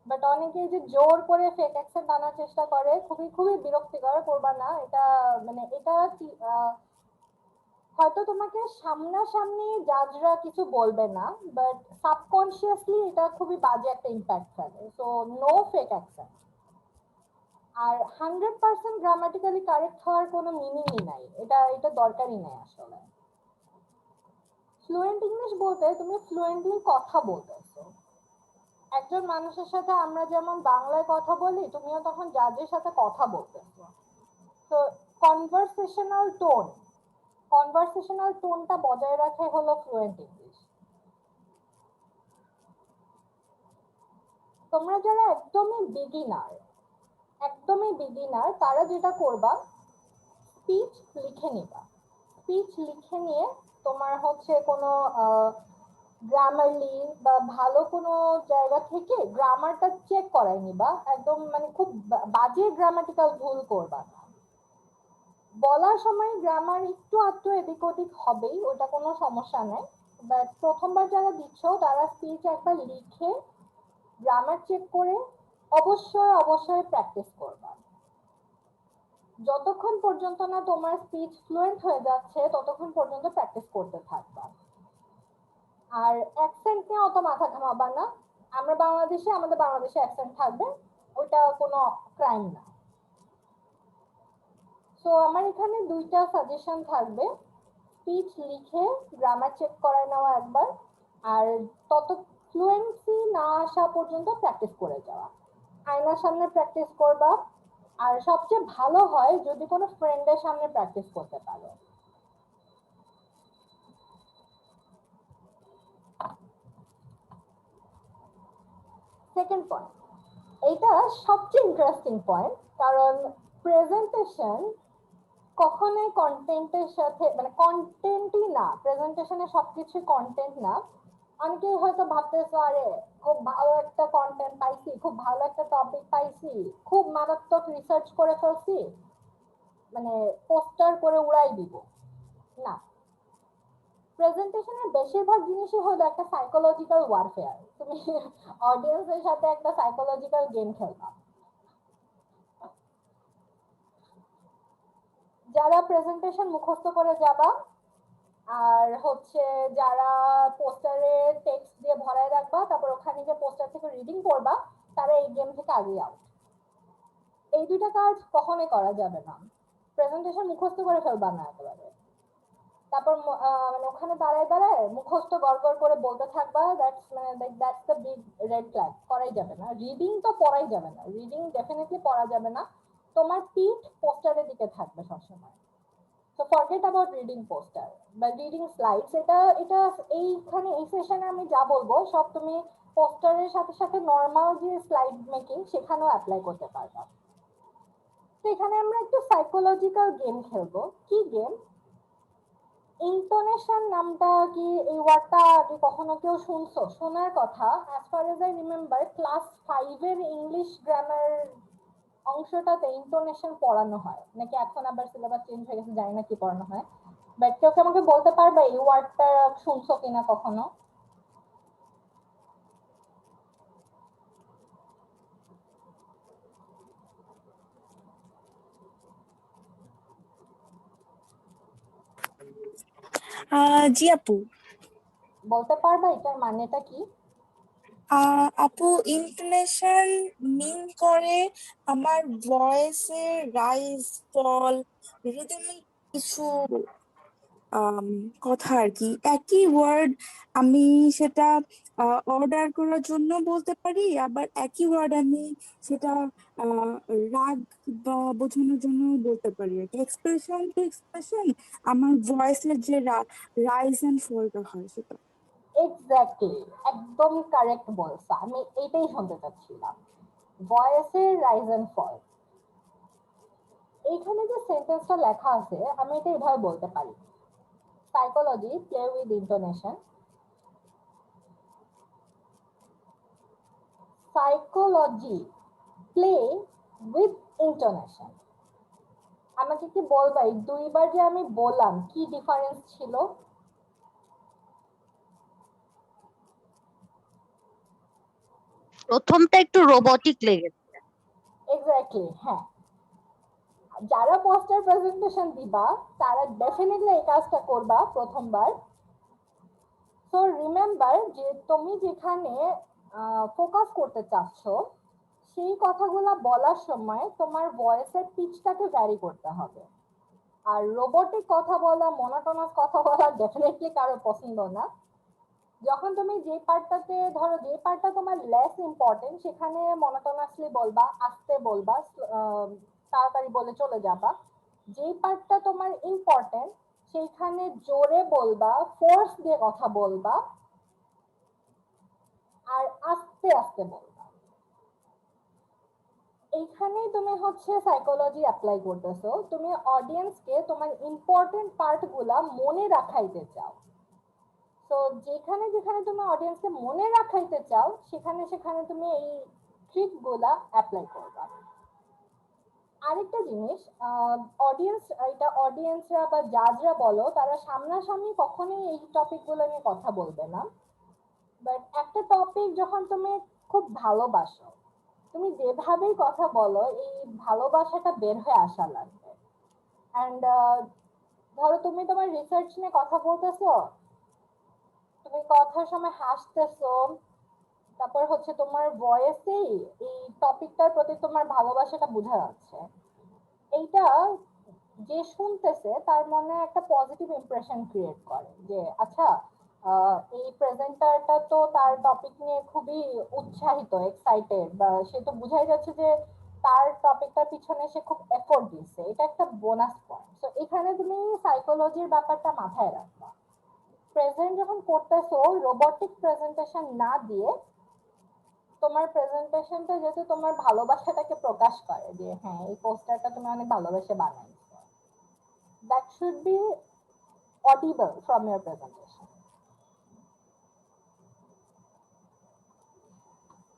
বাট অনেকে যে জোর করে ফেক অ্যাকসেন্ট আনার চেষ্টা করে, খুবই খুবই বিরক্তিকর, করবা না এটা। মানে এটা হয়তো তোমাকে সামনাসামনি জাজরা কিছু বলবে না, বাট সাবকনসিয়াসলি এটা খুবই বাজে একটা ইম্প্যাক্ট ফেলে। So no fake accent. আর 100% গ্রামাটিক্যালি কারেক্ট হওয়ার কোনো মিনিংই নাই, এটা দরকারই নেই আসলে। ফ্লুয়েন্ট ইংলিশ বলতে তুমি ফ্লুয়েন্টলি কথা বলতেছো। একজন মানুষের সাথে আমরা যেমন বাংলায় কথা বলি, তুমিও তখন জাজের সাথে কথা বলতেছো। তো কনভারসেশনাল টোনটা বজায় রাখে হলো ফ্লুয়েন্ট ইংলিশ। তোমরা যারা একদমই বিগিনার তারা যেটা করবা, স্পিচ লিখে নিবা। স্পিচ লিখে নিয়ে তোমার হচ্ছে কোনো গ্রামারলি বা ভালো কোনো জায়গা থেকে গ্রামারটা চেক করাই নিবা। একদম মানে খুব বাজে গ্রামাটিক্যাল ভুল করবা না। বলার সময় গ্রামার একটু আধটু এদিক ওদিক হবেই, ওটা কোনো সমস্যা নেই, বাট প্রথমবার যারা দিচ্ছ তারা স্পিচ একবার লিখে গ্রামার চেক করে অবশ্যই প্র্যাকটিস করবা। যতক্ষণ পর্যন্ত না তোমার স্পিচ ফ্লুয়েন্ট হয়ে যাচ্ছে ততক্ষণ পর্যন্ত প্র্যাকটিস করতে থাকবা। আর অ্যাকসেন্ট নিয়ে অত মাথা ঘামাবা না। আমাদের বাংলাদেশে অ্যাকসেন্ট থাকবে, ওইটা কোনো ক্রাইম না। সো আমার এখানে দুইটা সাজেশন থাকবে, স্পিচ লিখে গ্রামার চেক করায় নেওয়া একবার, আর তত ফ্লুয়েন্সি না আসা পর্যন্ত প্র্যাকটিস করে যাওয়া। আয়নার সামনে প্র্যাকটিস করবা, আর সবচেয়ে ভালো হয় যদি কোনো ফ্রেন্ডের সামনে প্র্যাকটিস করতে পারো। সেকেন্ড পয়েন্ট, এইটা সবচেয়ে ইন্টারেস্টিং পয়েন্ট, কারণ প্রেজেন্টেশন কখনোই কন্টেন্টের সাথে, মানে কন্টেন্টই না, প্রেজেন্টেশনে সবকিছু কন্টেন্ট না। অনেকেই হয়তো ভাবতেছো আরে খুব ভালো একটা কন্টেন্ট পাইছি, খুব ভালো একটা টপিক পাইছি, খুব মারাত্মক রিসার্চ করে ফেলছি, মানে পোস্টার করে উড়াই দিব। না, প্রেজেন্টেশনের বেশিরভাগ জিনিসই হলো একটা সাইকোলজিক্যাল ওয়ারফেয়ার। তুমি অডিয়েন্সের সাথে একটা সাইকোলজিক্যাল গেম খেলবা। যারা প্রেজেন্টেশন মুখস্থ করে যাবা আর হচ্ছে যারা পোস্টারে টেক্সট দিয়ে ভরায় রাখবা, তারপর ওখানে গিয়ে পোস্টার থেকে রিডিং করবা, তারা এই গেম থেকে আগে আউট। এই দুইটা কাজ কখনোই করা যাবে না। প্রেজেন্টেশন মুখস্থ করে ফেলবা না একেবারে, তারপর মানে ওখানে দাঁড়ায় দাঁড়ায় মুখস্থ গড়গড় করে বলতে থাকবা, that's the big red flag. করাই যাবে না। রিডিং তো পড়াই যাবে না, রিডিং ডেফিনেটলি পড়া যাবে না। তোমার পিঠ পোস্টারের দিকে থাকবে সবসময়। তো ফরগেট অ্যাবাউট রিডিং পোস্টার বা রিডিং স্লাইডস। এটা এইখানে এই সেশনে আমি যা বলবো সব তুমি পোস্টারের সাথে সাথে নর্মাল যে স্লাইড মেকিং সেখানেও অ্যাপ্লাই করতে পারবা। তো এখানে আমরা একটু সাইকোলজিক্যাল গেম খেলবো। কি গেম? ইন্টোনেশন নামটা কি, এই ওয়ার্ডটা আগে কখনো কেউ শুনছো? শোনার কথা। As far age I remember class 5 এর ইংলিশ গ্রামার অংশটাতে ইন্টোনেশন পড়ানো হয়, নাকি এখন আবার সিলেবাস চেঞ্জ হয়ে গেছে, জানি না কি পড়ানো হয়। বাট কেউ কি আমাকে বলতে পারবে এই ওয়ার্ডটা শুনছো কিনা কখনো? জি আপু। বলতে পারবে এটার মানেটা কি? আপু, ইন্টোনেশন মিন করে আমার ভয়েসের রাইজ ফল, রিদমিক কিছু কথা আর কি। একই ওয়ার্ড আমি সেটা অর্ডার করার জন্য বলতে পারি, আবার একই ওয়ার্ড আমি সেটা রাগ বা বোঝানোর জন্য বলতে পারি আর কি। এক্সপ্রেশন টু এক্সপ্রেশন আমার ভয়েসের যে রাইজ এন্ড ফলটা হয় সেটা। এক্স্যাক্টলি, একদম কারেক্ট বলছো। আমি এটাই শুনতে চাচ্ছিলাম, ভয়েসের রাইজ এন্ড ফল। এইখানে যে সেন্টেন্সটা লেখা আছে আমি এটা এভাবে বলতে পারি, psychology play with intonation. Psychology play with intonation. আমাকে কি বলবা এই দুইবার যে আমি বললাম কি ডিফারেন্স ছিল? প্রথমটা একটু রোবটিক লেগেছে। এক্স্যাক্টলি, হ্যাঁ। যারা পোস্টার প্রেজেন্টেশন দিবা তারা ডেফিনেটলি এই কাজটা করবা প্রথমবার। সো রিমেম্বার যে তুমি যেখানে ফোকাস করতে চাচ্ছ সেই কথাগুলো বলার সময় তোমার ভয়েসের পিচটাকে ভ্যারি করতে হবে। আর রোবটিক কথা বলা, মোনোটোনাস কথা বলা ডেফিনেটলি কারো পছন্দ না। যখন তুমি যে পার্টটাতে, ধরো যে পার্টটা তোমার লেস ইম্পর্টেন্ট সেখানে মনোটোনাসলি বলবা, আস্তে বলবা, তাড়াতাড়ি বলে চলে যাবা। যেই পার্টটা তোমার ইম্পর্টেন্ট সেইখানে জোরে বলবা, ফোর্স দিয়ে কথা বলবা, আর আস্তে আস্তে বলবা। এইখানেই তুমি হচ্ছে সাইকোলজি অ্যাপ্লাই করতেছো। তুমি অডিয়েন্সকে তোমার ইম্পর্টেন্ট পার্ট গুলা মনে রাখাইতে চাও। তো যেখানে যেখানে তুমি অডিয়েন্সকে মনে রাখাইতে চাও সেখানে সেখানে তুমি এই ট্রিক গুলা অ্যাপ্লাই করবা। আরেকটা জিনিস, অডিয়েন্সরা বা জাজরা বলো, তারা সামনাসামনি কখনোই এই টপিক গুলো নিয়ে কথা বলবে না। বাট একটা টপিক যখন তুমি খুব ভালোবাসো, তুমি যেভাবেই কথা বলো এই ভালোবাসাটা বের হয়ে আসা লাগবে। অ্যান্ড ধরো তুমি তোমার রিসার্চ নিয়ে কথা বলতেছো, তুমি কথার সময় হাসতেছো, তারপর হচ্ছে তোমার ভয়েসেই এই টপিকটার প্রতি তোমার ভালোবাসাটা বোঝা যাচ্ছে। এইটা যে শুনতেছে তার মনে একটা পজিটিভ ইমপ্রেশন ক্রিয়েট করে যে আচ্ছা, এই প্রেজেন্টারটা তো তার টপিক নিয়ে খুবই উৎসাহিত, এক্সাইটেড, বা সে তো বোঝাই যাচ্ছে যে তার টপিকটার পিছনে সে খুব এফোর্ট দিচ্ছে। এটা একটা বোনাস পয়েন্ট। তো এখানে তুমি সাইকোলজির ব্যাপারটা মাথায় রাখবা। প্রেজেন্ট যখন করতেছো রোবটিক প্রেজেন্টেশন না দিয়ে তোমার প্রেজেন্টেশনটা যেহেতু তোমার ভালোবাসাটাকে প্রকাশ করে যে হ্যাঁ এই পোস্টারটা তুমি অনেক ভালোবেসে বানাইছো, that should be audible from your presentation.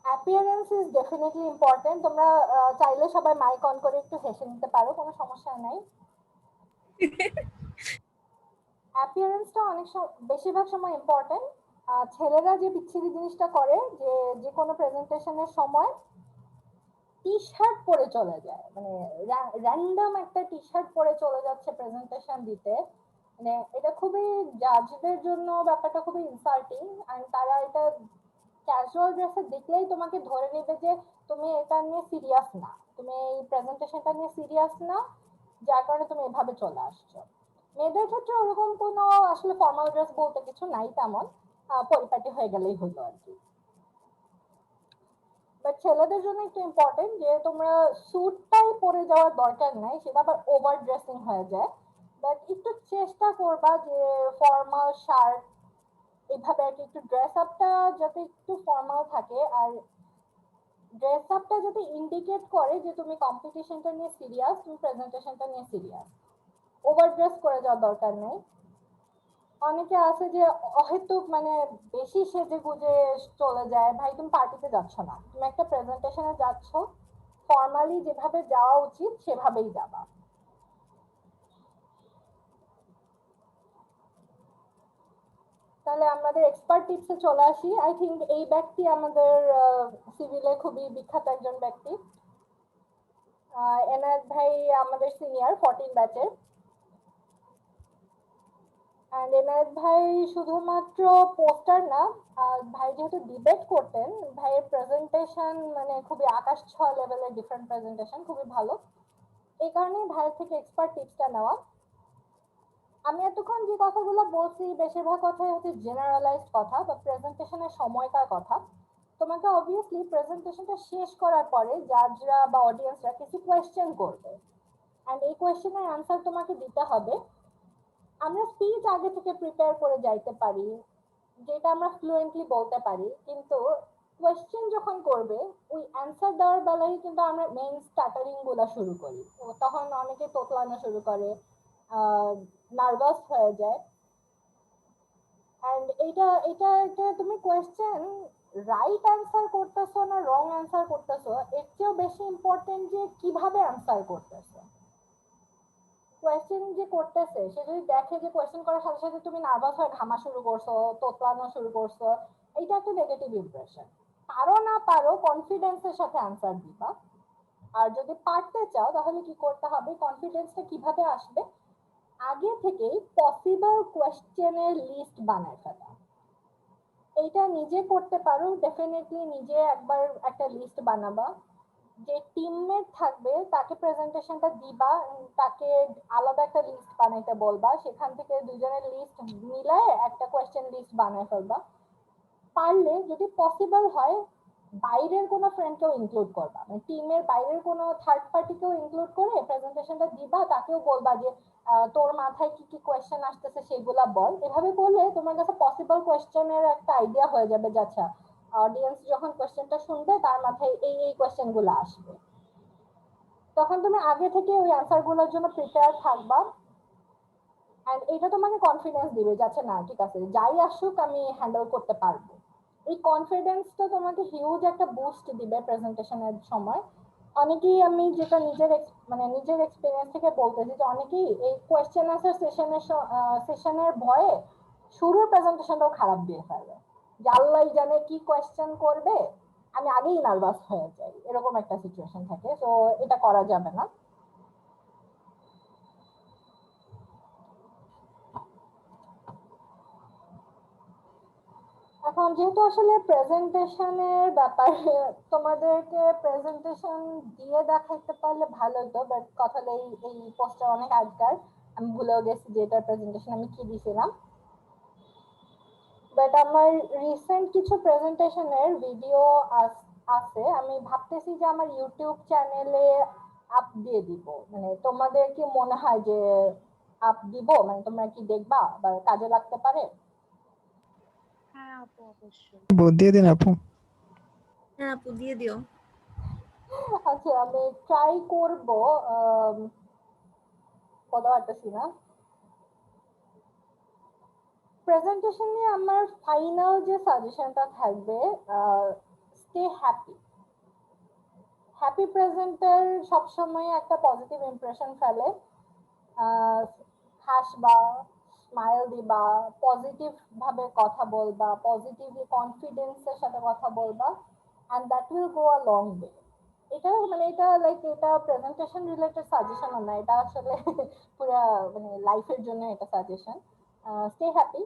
Appearance is definitely important. তোমরা চাইলে সবাই মাইক অন করে একটু হেসে নিতে পারো, কোনো সমস্যা নাই। অ্যাপিয়ারেন্সটা অনেক বেশিরভাগ সময় ইম্পর্টেন্ট। ছেলেরা যে বিচ্ছিরি জিনিসটা করে যে যে কোনো প্রেজেন্টেশনের সময় টি শার্ট পরে চলে যায়, মানে র্যান্ডম একটা টি শার্ট পরে চলে যাচ্ছে প্রেজেন্টেশন দিতে, মানে এটা খুবই জাজদের জন্য ব্যাপারটা খুবই ইনসাল্টিং। এন্ড তারা এটা ক্যাজুয়াল ড্রেসে দেখলেই তোমাকে ধরে নেবে যে তুমি এটা নিয়ে সিরিয়াস না, তুমি এই প্রেজেন্টেশনটা নিয়ে সিরিয়াস না, যার কারণে তুমি এভাবে চলে আসছো। মেয়েদের ক্ষেত্রে ওরকম কোনো আসলে ফর্মাল ড্রেস বলতে কিছু নাই তেমন, পরিপাটি হয়ে গেলেই হলো আর কি। বাট ছেলেদের জন্য একটু ইম্পর্টেন্ট যে তোমরা স্যুটটাই পরে যাওয়ার দরকার নাই, সেটা আবার ওভার ড্রেসিং হয়ে যায়। বাট একটু চেষ্টা করবা যে ফর্মাল শার্ট এইভাবে আর কি, একটু ড্রেস আপটা যাতে একটু ফর্মাল থাকে, আর ড্রেস আপটা যাতে ইন্ডিকেট করে যে তুমি কম্পিটিশনটা নিয়ে সিরিয়াস, তুমি প্রেজেন্টেশনটা নিয়ে সিরিয়াস। ওভার ড্রেস করে যাওয়ার দরকার নেই। অনেকে আছে যে অহেতুক মানে বেশি সেজে গুজে চলে যায়, ভাই তুমি পার্টিতে যাচ্ছ না, তুমি একটা প্রেজেন্টেশনে যাচ্ছ, ফর্মালি যেভাবে যাওয়া উচিত সেভাবেই যাবা। তাহলে আমাদের এক্সপার্ট টিপসে চলে আসি। আই থিঙ্ক এই ব্যক্তি আমাদের সিভিলে খুবই বিখ্যাত একজন ব্যক্তি, এনায়েত ভাই আমাদের সিনিয়র 14 ব্যাচের। এন্ড এনায়েত ভাই শুধুমাত্র পোস্টার না, ভাই যেহেতু ডিবেট করতেন, ভাইয়ের প্রেজেন্টেশন মানে খুবই আকাশ ছোঁয়া লেভেলের ডিফারেন্ট প্রেজেন্টেশন, খুবই ভালো। এই কারণেই ভাইয়ের থেকে এক্সপার্ট টিপসটা নেওয়া। আমি এতক্ষণ যে কথাগুলো বলছি বেশিরভাগ কথাই হচ্ছে জেনারেলাইজড কথা বা প্রেজেন্টেশনের সময়কার কথা। তোমাকে অবভিয়াসলি প্রেজেন্টেশনটা শেষ করার পরে জাজরা বা অডিয়েন্সরা কিছু কোয়েশ্চেন করবে, এন্ড এই কোয়েশ্চেনের অ্যান্সার তোমাকে দিতে হবে। আমরা স্পিচ আগে থেকে প্রিপেয়ার করে যাইতে পারি, যেটা আমরা ফ্লুয়েন্টলি বলতে পারি, কিন্তু কোয়েশ্চেন যখন করবে ওই অ্যান্সার দেওয়ার বেলায় কিন্তু আমরা মেইন স্টাটারিং গুলা শুরু করি, তো তখন অনেকে তোতলানো শুরু করে, নার্ভাস হয়ে যায়। এন্ড এটা তুমি কোয়েশ্চেন রাইট অ্যান্সার করতেছো না রং অ্যান্সার করতেছো, এর চেয়েও বেশি ইম্পর্টেন্ট যে কিভাবে অ্যান্সার করতেছো। কোয়েশ্চেন যে করতেছে সে যদি দেখে যে কোয়েশ্চেন করার সাথে সাথে তুমি নার্ভাস হয়ে ঘামা শুরু করছো, তোতলানো শুরু করছো, এইটা একটা নেগেটিভ ইমপ্রেশন। পারো না পারো কনফিডেন্সের সাথে অ্যান্সার দিবা। আর যদি পারতে চাও তাহলে কি করতে হবে, কনফিডেন্সটা কিভাবে আসবে, আগে থেকেই পসিবল কোয়েশ্চেনের লিস্ট বানায় ফেলা। এইটা নিজে করতে পারো, ডেফিনেটলি নিজে একবার একটা লিস্ট বানাবা, যে টিমমেট থাকবে তাকে প্রেজেন্টেশনটা দিবা, তাকে আলাদা একটা লিস্ট বানাইতে বলবা, সেখান থেকে দুজনের লিস্ট মিলায় একটা কোয়েশ্চেন লিস্ট বানায় ফেলবা। পারলে যদি পসিবল হয় বাইরের কোনো ফ্রেন্ডকেও ইনক্লুড করবা, মানে টিমের বাইরের কোনো থার্ড পার্টিকেও ইনক্লুড করে প্রেজেন্টেশনটা দিবা, তাকেও বলবা যে তোর মাথায় কি কি কোয়েশ্চেন আসতেছে সেগুলা বল। এভাবে বললে তোমার কাছে পসিবল কোয়েশ্চেনের একটা আইডিয়া হয়ে যাবে যে আচ্ছা অডিয়েন্স যখন কোয়েশ্চেনটা শুনবে তার মাথায় এই এই কোয়েশ্চেন গুলো আসবে, তখন তুমি আগে থেকে ওই অ্যান্সার গুলোর জন্য প্রিপেয়ার থাকবা। এন্ড এটা তোমাকে কনফিডেন্স দিবে যে আচ্ছা না ঠিক আছে যাই আসুক আমি হ্যান্ডেল করতে পারবো। এই কনফিডেন্সটা তোমাকে হিউজ একটা বুস্ট দিবে প্রেজেন্টেশনের সময়। অনেকেই আমি যেটা নিজের এক্সপিরিয়েন্স থেকে বলতেছি যে অনেকেই এই কোয়েশ্চেন আনসার সেশনের ভয়ে শুরুর প্রেজেন্টেশনটাও খারাপ দিয়ে ফেলে, যে আল্লাহ জানে কি কোয়েশ্চেন করবে, আমি আগেই নার্ভাস হয়ে যাই, এরকম একটা সিচুয়েশন থাকে। তো এটা করা যাবে না। এখন যেহেতু আসলে প্রেজেন্টেশনের ব্যাপারে তোমাদেরকে প্রেজেন্টেশন দিয়ে দেখাইতে পারলে ভালো হতো, বাট কথা হলো এই পোস্টার অনেক আগকার, আমি ভুলেও গেছি যে এটা প্রেজেন্টেশন আমি কি দিছিলাম। বাট আমার রিসেন্ট কিছু প্রেজেন্টেশনের ভিডিও আছে, আমি ভাবতেছি যে আমার ইউটিউব চ্যানেলে আপ দিয়ে দিব। মানে তোমাদের কি মনে হয় যে আপ দিব, মানে তোমরা কি দেখবা বা কাজে লাগতে পারে? হ্যাঁ আপু অবশ্যই। দিয়ে দিন আপু। হ্যাঁ আপু দিয়ে দিও। আচ্ছা আমি ট্রাই করব, বলতে পারতেছি না। প্রেজেন্টেশন নিয়ে আমার ফাইনাল যে সাজেশনটা থাকবে, স্টে হ্যাপি। হ্যাপি প্রেজেন্টার সবসময় একটা পজিটিভ ইমপ্রেশন ফেলে। হাসবা, স্মাইল দিবা, পজিটিভ ভাবে কথা বলবা, পজিটিভলি কনফিডেন্সের সাথে কথা বলবা, and that will go a long way. এটা মানে এটা লাইক এটা প্রেজেন্টেশন রিলেটেড সাজেশন না, এটা আসলে পুরো মানে লাইফের জন্য এটা সাজেশন। স্টে হ্যাপি,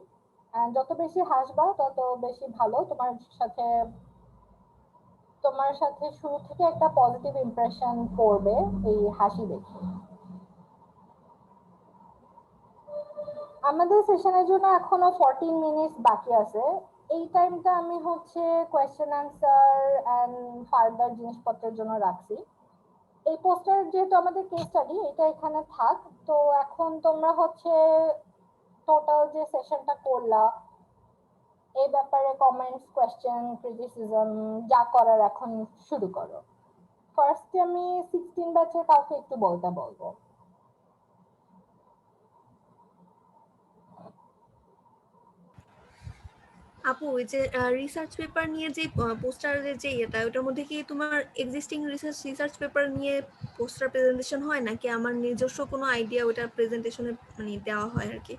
অ্যান্ড যত বেশি হাসবা তত বেশি ভালো। তোমার সাথে শুরু থেকে একটা পজিটিভ ইমপ্রেশন পড়বে এই হাসি দেখে। আমাদের সেশনের জন্য এখনো 14 মিনিটস বাকি আছে। এই টাইমটা আমি হচ্ছে কোয়েশ্চেন আনসার এন্ড ফার্দার জিনিসপত্রের জন্য রাখছি। এই পোস্টার যেহেতু আমাদের কেস স্টাডি, এটা এখানে থাক। তো এখন তোমরা হচ্ছে টোটাল যে সেশনটা করলা এই ব্যাপারে কমেন্টস, কোয়েশ্চেন, ক্রিটিসিজম যা করার এখন শুরু করো। ফার্স্টে আমি 16 ব্যাচের কাউকে একটু বলবো। আপু ওই যে রিসার্চ পেপার নিয়ে যে পোস্টারের যে ইয়েটা, ওটার মধ্যে কি তোমার এক্সিস্টিং রিসার্চ পেপার নিয়ে পোস্টার প্রেজেন্টেশন হয় নাকি আমার নিজস্ব কোনো আইডিয়া ওটা প্রেজেন্টেশনে মানে দেওয়া হয় আর কি?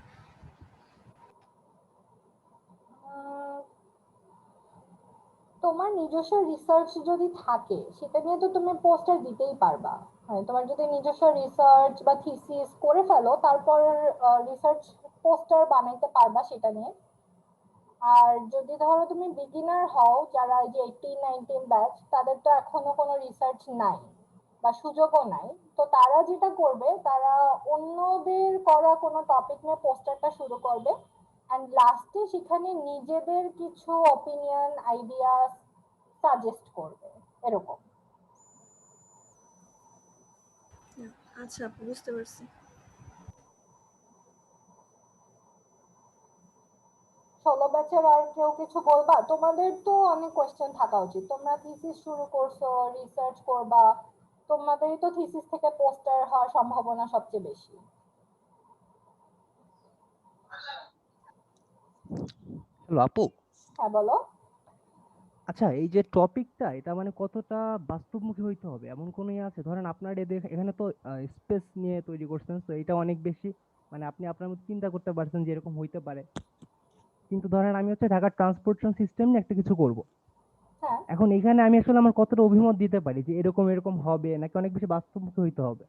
তোমার নিজস্ব রিসার্চ যদি থাকে সেটা নিয়ে তো তুমি পোস্টার দিতেই পারবা। হ্যাঁ, তোমার যদি নিজস্ব রিসার্চ বা থিসিস করে ফেলো তারপর রিসার্চ পোস্টার বানাইতে পারবা সেটা নিয়ে। আর যদি ধরো তুমি বিগিনার হও, যারা যে 18-19 ব্যাচ, তাদের তো এখনো কোনো রিসার্চ নাই বা সুযোগও নাই, তো তারা যেটা করবে তারা অন্যদের করা কোনো টপিক নিয়ে পোস্টারটা শুরু করবে, এন্ড লাস্টে সেখানে নিজেদের কিছু অপিনিয়ন, আইডিয়া সাজেস্ট করবে, এরকম। আচ্ছা আপু বুঝতে পারছি। ষোলো ব্যাচের আর কেউ কিছু বলবা? তোমাদের তো অনেক কোয়েশ্চেন থাকা উচিত, তোমরা থিসিস শুরু করছো, রিসার্চ করবা, তোমাদেরই তো থিসিস থেকে পোস্টার হওয়ার সম্ভাবনা সবচেয়ে বেশি। হ্যালো আপু, হ্যাঁ বলো। আচ্ছা এই যে টপিকটা এটা মানে কতটা বাস্তবমুখী হইতে হবে এমন কোনো ইয়ে আছে? ধরেন আপনার এখানে তো স্পেস নিয়ে তৈরি করছেন, তো এটা অনেক বেশি মানে আপনি আপনার মধ্যে চিন্তা করতে পারছেন যে এরকম হইতে পারে। কিন্তু ধরেন আমি হচ্ছে ঢাকার ট্রান্সপোর্টেশন সিস্টেম নিয়ে একটা কিছু করব। হ্যাঁ এখন এখানে আমি আসলে আমার কতটা অভিমত দিতে পারি যে এরকম এরকম হবে, নাকি অনেক বেশি বাস্তবমুখী হইতে হবে?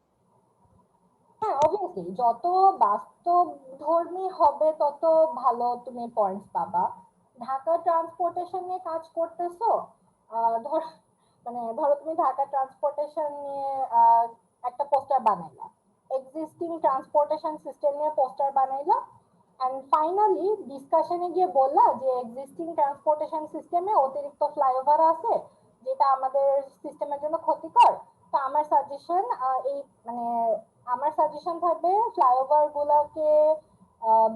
হ্যাঁ, অবভিয়াসলি যত বাস্তবধর্মী হবে তত ভালো তুমি পয়েন্টস পাবা। ঢাকা ট্রান্সপোর্টেশন নিয়ে কাজ করতেছো, ধরো তুমি ঢাকা ট্রান্সপোর্টেশন নিয়ে একটা পোস্টার বানাইলা, এক্সিস্টিং ট্রান্সপোর্টেশন সিস্টেম নিয়ে পোস্টার বানাইলা, এন্ড ফাইনালি ডিসকাশনে গিয়ে বললা যে এক্সিস্টিং ট্রান্সপোর্টেশন সিস্টেমে অতিরিক্ত ফ্লাইওভার আছে যেটা আমাদের সিস্টেমের জন্য ক্ষতিকর। তো মানে আমার সাজেশন থাকবে ফ্লাইওভার গুলাকে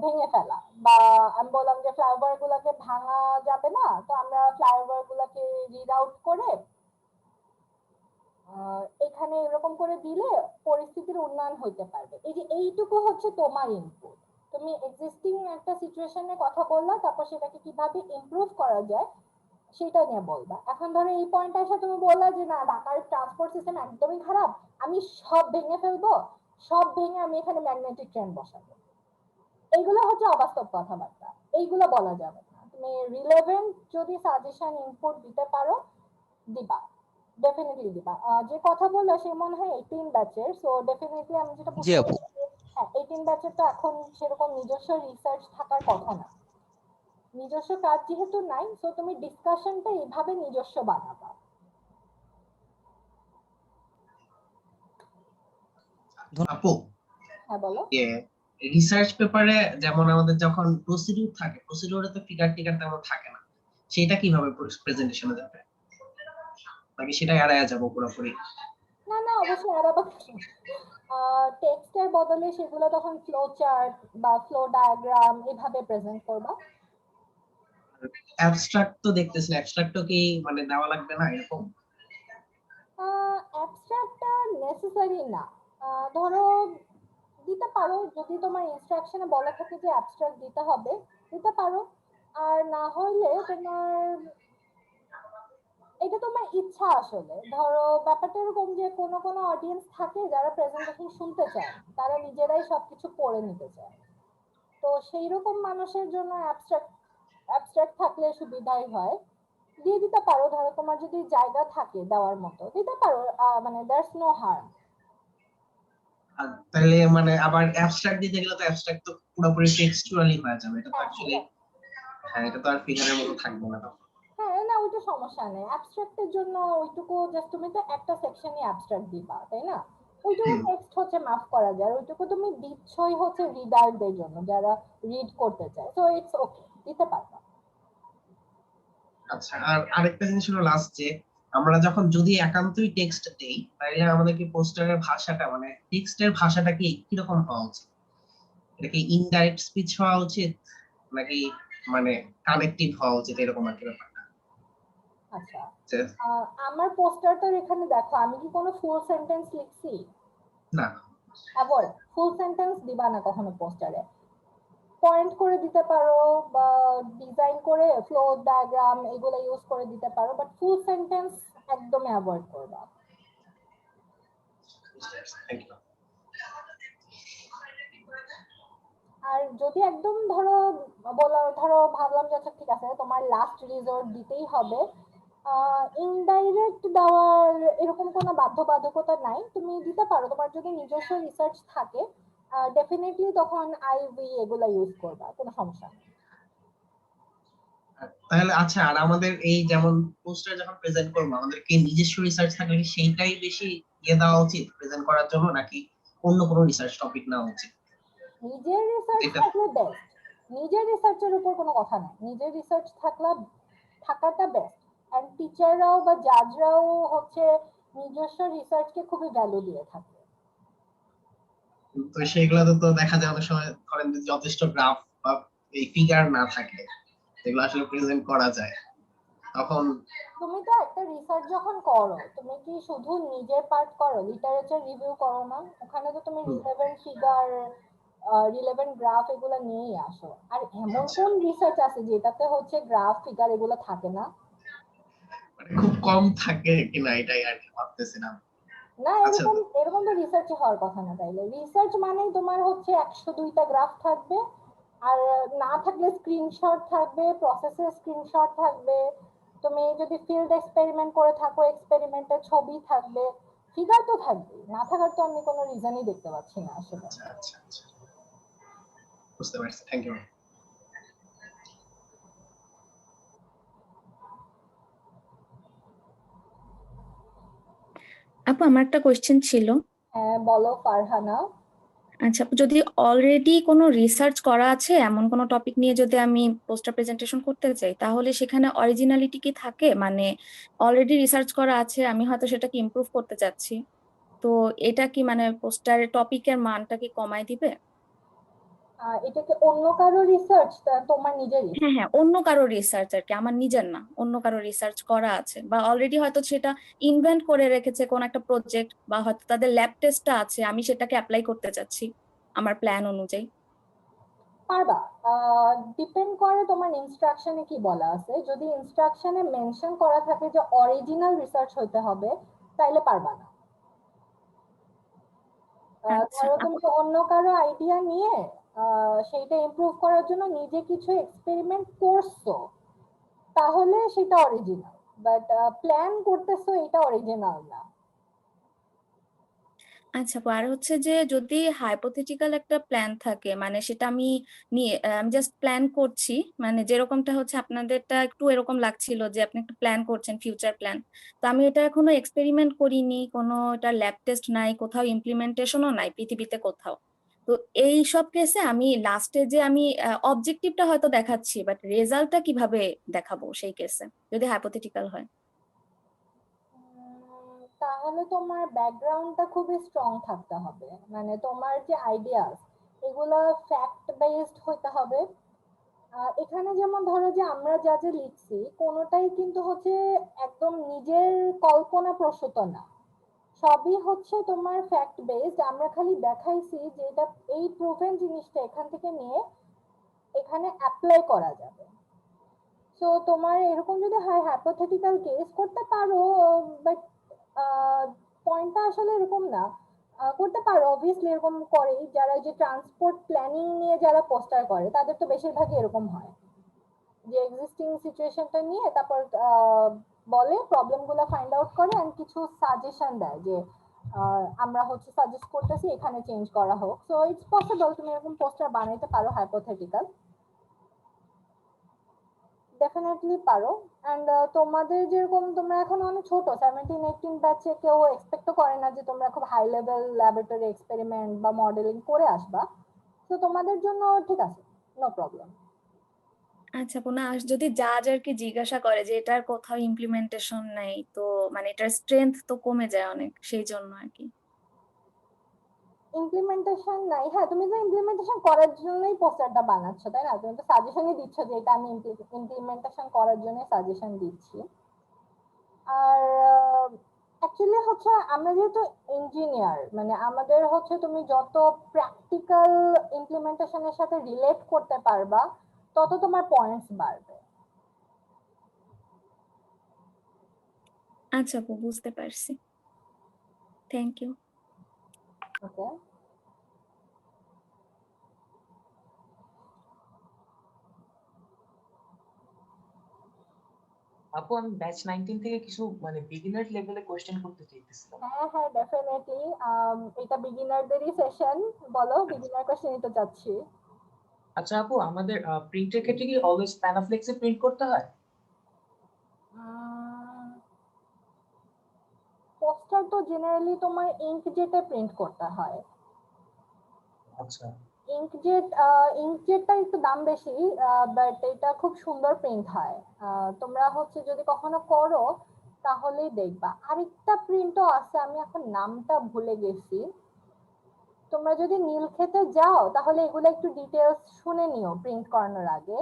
ভেঙে ফেলা, বা আমি বললাম যে ফ্লাইওভার গুলাকে ভাঙা যাবে না, তো আমরা ফ্লাইওভার গুলাকে রিরাউট করে এখানে এরকম করে দিলে পরিস্থিতির উন্নয়ন হইতে পারবে। এই যে এইটুকু হচ্ছে তোমার ইনপুট। তুমি এক্সিস্টিং একটা সিচুয়েশনে কথা বললা, তারপর সেটাকে কিভাবে ইমপ্রুভ করা যায় সেটা নিয়ে বলবা। এখন ধরো এই পয়েন্টটা এসে তুমি বললা যে না, ঢাকার ট্রান্সপোর্ট সিস্টেম একদমই খারাপ, আমি সব ভেঙে ফেলবো, সব ভেঙে আমি এখানে ম্যাগনেটিক ট্রেন বসাবো। এইগুলো হচ্ছে অবাস্তব কথাবার্তা, এইগুলো বলা যাবে না। তুমি রিলেভেন্ট যদি সাজেশন ইনপুট দিতে পারো, দিবা, ডেফিনেটলি দিবা। যে কথা বললো সে মনে হয় 18 ব্যাচের, সো ডেফিনেটলি আমি যেটা জি বুঝতে আপু। পারছি, হ্যাঁ 18 ব্যাচের তো এখন সেরকম নিজস্ব রিসার্চ থাকার কথা না। নিজস্ব কাজ যেহেতু নাই, সো তুমি ডিসকাশনটা এইভাবে নিজস্ব বানাবা। আপু হ্যাঁ বলো। রিসার্চ পেপারে যেমন আমাদের যখন প্রসিডিউর থাকে, প্রসিডিউরে তো ফিগার টিগার তেমন থাকে না, সেটা কিভাবে প্রেজেন্টেশনে যাবে, নাকি সেটা এড়ায় যাবো পুরোপুরি? না না, অবশ্যই এড়াবা। টেক্সটের বদলে সেগুলো তখন ফ্লো চার্ট বা ফ্লো ডায়াগ্রাম এভাবে প্রেজেন্ট করবা। অ্যাবস্ট্রাক্ট তো দেখতেছি, অ্যাবস্ট্রাক্টও কি মানে দেওয়া লাগবে না এরকম? অ্যাবস্ট্রাক্টটা নেসেসারি না। ধরো দিতে পারো, যদি তোমার ইনস্ট্রাকশনে বলা থাকে যে অ্যাবস্ট্রাক্ট দিতে হবে, দিতে পারো। আর না হলে তোমার এটা তোমার ইচ্ছা আসলে। ধরো ব্যাপারটা এরকম যে কোনো কোনো অডিয়েন্স থাকে যারা প্রেজেন্টেশন শুনতে চায়, তারা নিজেরাই সবকিছু পড়ে নিতে চায়। তো সেই রকম মানুষের জন্য অ্যাবস্ট্রাক্ট থাকলে সুবিধাই হয়। দিয়ে দিতে পারো, ধরো তোমার যদি জায়গা থাকে দেওয়ার মতো দিতে পারো, মানে দ্যাটস নো হার্ম। আর তাহলে মানে আবার অ্যাবস্ট্রাক্ট দিতে গেলে তো অ্যাবস্ট্রাক্ট তো পুরোপুরি টেক্সচুয়ালি হয়ে যাবে, এটা তো অ্যাকচুয়ালি হ্যাঁ এটা তো আর ফিগারের মতো থাকবে না তখন। হ্যাঁ, না ওইটা সমস্যা নেই। অ্যাবস্ট্রাক্টের জন্য ওইটুকু জাস্ট তুমি তো একটা সেকশনই অ্যাবস্ট্রাক্ট দিবা, তাই না? ওইটুকু টেক্সট হচ্ছে মাফ করা যায়, আর ওইটুকু তুমি দিচ্ছই হচ্ছে রিডারদের জন্য যারা রিড করতে চায়, তো ইটস ওকে, দিতে পারবা। আচ্ছা, আর আরেকটা জিনিস হলো লাস্ট, যে আমরা যখন যদি একান্তই টেক্সট দেই তাহলে আমাদের কি পোস্টারের ভাষাটা মানে টেক্সটের ভাষাটা কি কিরকম হওয়া উচিত? এটা কি ইনডাইরেক্ট স্পিচ হওয়া উচিত নাকি মানে কানেক্টিভ হওয়া উচিত, এরকম আর কি ব্যাপারটা? আচ্ছা, যে আমার পোস্টারটার এখানে দেখো, আমি কি কোনো ফুল সেন্টেন্স লিখছি? না, অ্যাভয়েড, ফুল সেন্টেন্স দিবা না কখনো পোস্টারে। পয়েন্ট করে দিতে পারো বা ডিজাইন করে ফ্লো ডায়াগ্রাম এগুলো ইউজ করে দিতে পারো, বাট ফুল সেন্টেন্স একদমই অ্যাভয়েড করবা। Thank you. আর যদি একদম ধরো ভাবলাম যে আচ্ছা ঠিক আছে তোমার লাস্ট রিসোর্ট দিতেই হবে, ইনডাইরেক্ট দেওয়ার এরকম কোনো বাধ্যবাধকতা নাই, তুমি দিতে পারো। তোমার যদি নিজস্ব রিসার্চ থাকে ডেফিনেটলি তখন আইভি এগুলা ইউজ করবা, কোনো সমস্যা নেই। তাহলে আচ্ছা, আর আমাদের এই যেমন পোস্টার যখন প্রেজেন্ট করবো আমাদের কি নিজস্ব রিসার্চ থাকলে কি সেইটাই বেশি দেওয়া উচিত প্রেজেন্ট করার জন্য, নাকি অন্য কোনো রিসার্চ টপিক নেওয়া উচিত? নিজের রিসার্চ থাকলে বেস্ট, নিজের রিসার্চের উপর কোনো কথা নাই, নিজের রিসার্চ থাকাটা বেস্ট। এন্ড টিচাররাও বা জাজরাও হচ্ছে নিজস্ব রিসার্চকে খুবই ভ্যালু দিয়ে থাকে। তো সেগুলোতে তো দেখা যায় অনেক সময় ধরেন যে যথেষ্ট গ্রাফ বা এই ফিগার না থাকে যেগুলো আসলে প্রেজেন্ট করা যায়, তখন তুমি তো একটা রিসার্চ যখন করো, তুমি কি শুধু নিজের পার্ট করো, লিটারেচার রিভিউ করো না? ওখানে তো তুমি রিলেভেন্ট ফিগার, রিলেভেন্ট গ্রাফ এগুলো নিয়েই আসো। আর এমন কোন রিসার্চ আছে যেটাতে হচ্ছে গ্রাফ ফিগার এগুলো থাকে না? মানে খুব কম থাকে কিনা এটাই আর কি ভাবতেছিলাম। না, আচ্ছা, এরকম তো রিসার্চে হওয়ার কথা না। তাইলে রিসার্চ মানেই তোমার হচ্ছে 102টা গ্রাফ থাকবে, আর না থাকলে স্ক্রিনশট থাকবে, প্রসেসের স্ক্রিনশট থাকবে, তুমি যদি ফিল্ড এক্সপেরিমেন্ট করে থাকো এক্সপেরিমেন্টের ছবি থাকবে, ফিগার তো থাকবে। না থাকার তো আমি কোনো রিজনই দেখতে পাচ্ছি না আসলে। আচ্ছা আচ্ছা আচ্ছা, বুঝতে পারছি, থ্যাংক ইউ। আপু আমার একটা কোয়েশ্চেন ছিল। হ্যাঁ বলো ফারহানা। আচ্ছা আপু, যদি অলরেডি কোনো রিসার্চ করা আছে এমন কোনো টপিক নিয়ে যদি আমি পোস্টার প্রেজেন্টেশন করতে চাই, তাহলে সেখানে অরিজিনালিটি কি থাকে? মানে অলরেডি রিসার্চ করা আছে, আমি হয়তো সেটাকে ইমপ্রুভ করতে চাচ্ছি, তো এটা কি মানে পোস্টারের টপিকের মানটা কি কমায় দিবে? এটা কি অন্য কারো রিসার্চ, তোমার নিজেরই? হ্যাঁ হ্যাঁ, অন্য কারো রিসার্চ আর কি, আমার নিজের না, অন্য কারো রিসার্চ করা আছে, বা অলরেডি হয়তো সেটা ইনভেন্ট করে রেখেছে কোন একটা প্রজেক্ট, বা হয়তো তাদের ল্যাব টেস্টটা আছে, আমি সেটাকে অ্যাপ্লাই করতে চাচ্ছি আমার প্ল্যান অনুযায়ী। পারবা, ডিপেন্ড করে তোমার ইনস্ট্রাকশনে কি বলা আছে। যদি ইনস্ট্রাকশনে মেনশন করা থাকে যে অরিজিনাল রিসার্চ হইতে হবে, তাইলে পারবা না। ধরো তুমি অন্য কারো আইডিয়া নিয়ে সেইটা ইমপ্রুভ করার জন্য নিজে কিছু এক্সপেরিমেন্ট করছো, তাহলে সেটা অরিজিনাল, বাট প্ল্যান করতেছো এটা অরিজিনাল না। আচ্ছা আপু, আর হচ্ছে যে যদি হাইপোথেটিক্যাল একটা প্ল্যান থাকে, মানে সেটা আমি নিয়ে আমি জাস্ট প্ল্যান করছি, মানে যেরকমটা হচ্ছে আপনাদেরটা একটু এরকম লাগছিল যে আপনি একটা প্ল্যান করছেন, ফিউচার প্ল্যান, তো আমি এটা এখনো এক্সপেরিমেন্ট করিনি, কোনো এটা ল্যাব টেস্ট নাই, কোথাও ইমপ্লিমেন্টেশনও নাই পৃথিবীতে কোথাও। তো এই সব কেসে আমি লাস্টে যে আমি অবজেক্টিভটা হয়তো দেখাচ্ছি, বাট রেজাল্টটা কিভাবে দেখাবো সেই কেসে, যদি হাইপোথেটিক্যাল হয়? তাহলে তোমার ব্যাকগ্রাউন্ডটা খুবই স্ট্রং থাকতে হবে, মানে তোমার যে আইডিয়াস এগুলো ফ্যাক্ট বেসড হইতে হবে। এখানে যেমন ধরো যে আমরা যা যা লিখছি কোনোটাই কিন্তু হচ্ছে একদম নিজের কল্পনা প্রসূত না, সবই হচ্ছে তোমার ফ্যাক্ট বেসড। আমরা খালি দেখাইছি যে এটা এই প্রুভেন জিনিসটা এখান থেকে নিয়ে এখানে অ্যাপ্লাই করা যাবে। সো তোমার এরকম যদি হয় হাইপোথেটিক্যাল কেস করতে পারো, বাট পয়েন্টটা আসলে এরকম না। করতে পারো, অবভিয়াসলি এরকম করে যারা যে ট্রান্সপোর্ট প্ল্যানিং নিয়ে যারা পোস্টার করে তাদের তো বেশিরভাগই এরকম হয় যে এক্সিস্টিং সিচুয়েশনটা নিয়ে তারপর বলে প্রবলেমগুলো ফাইন্ড আউট করে এন্ড কিছু সাজেশন দেয় যে আমরা হচ্ছে সাজেস্ট করতেছি এখানে চেঞ্জ করা হোক। সো ইটস পসিবল তুমি এরকম পোস্টার বানাইতে পারো হাইপোথেটিক্যাল, ডেফিনেটলি পারো। এন্ড তোমাদের যেরকম তোমরা এখন অনেক ছোট 17-18 ব্যাচে, কেউ এক্সপেক্ট করে না যে তোমরা খুব হাই লেভেল ল্যাবরেটরি এক্সপেরিমেন্ট বা মডেলিং করে আসবা। তো তোমাদের জন্য ঠিক আছে, নো প্রবলেম। আচ্ছা আপু, না যদি জাজ আর কি জিজ্ঞাসা করে যে এটার কোথাও ইমপ্লিমেন্টেশন নেই, তো মানে এটার স্ট্রেংথ তো কমে যায় অনেক, সেই জন্য আর কি। ইমপ্লিমেন্টেশন নাই, হ্যাঁ তুমি তো ইমপ্লিমেন্টেশন করার জন্যই পোস্টারটা বানাচ্ছো তাই না? তুমি তো সাজেশনই দিচ্ছ যে এটা আমি ইমপ্লিমেন্টেশন করার জন্য সাজেশন দিচ্ছি। আর অ্যাকচুয়ালি হচ্ছে আমরা যেহেতু ইঞ্জিনিয়ার, মানে আমাদের হচ্ছে তুমি যত প্র্যাকটিক্যাল ইমপ্লিমেন্টেশনের সাথে রিলেট করতে পারবা তত তোমার পয়েন্টস বাড়বে। আচ্ছা আপু, বুঝতে পারছি। Thank you. ওকে, আপু আমি ব্যাচ 19 থেকে কিছু মানে বিগিনার লেভেলে কোশ্চেন করতে চাইতেছিলাম। হ্যাঁ হ্যাঁ ডেফিনেটলি, এটা বিগিনারদেরই সেশন, বলো বিগিনার কোশ্চেন নিতে চাচ্ছি। আচ্ছা আপু, আমাদের প্রিন্টের ক্ষেত্রে কি অলওয়েজ প্যানাফ্লেক্সে প্রিন্ট করতে হয়? পোস্টার তো জেনারেলি তোমার ইঙ্কজেটে প্রিন্ট করতে হয়। আচ্ছা, ইঙ্কজেটটা একটু দাম বেশি, বাট এটা খুব সুন্দর প্রিন্ট হয়। তোমরা হচ্ছে যদি কখনো করো তাহলেই দেখবা। আরেকটা প্রিন্টও আছে, আমি এখন নামটা ভুলে গেছি। তোমরা যদি নীলক্ষেতে যাও তাহলে এগুলো একটু ডিটেলস শুনে নিও প্রিন্ট করানোর আগে।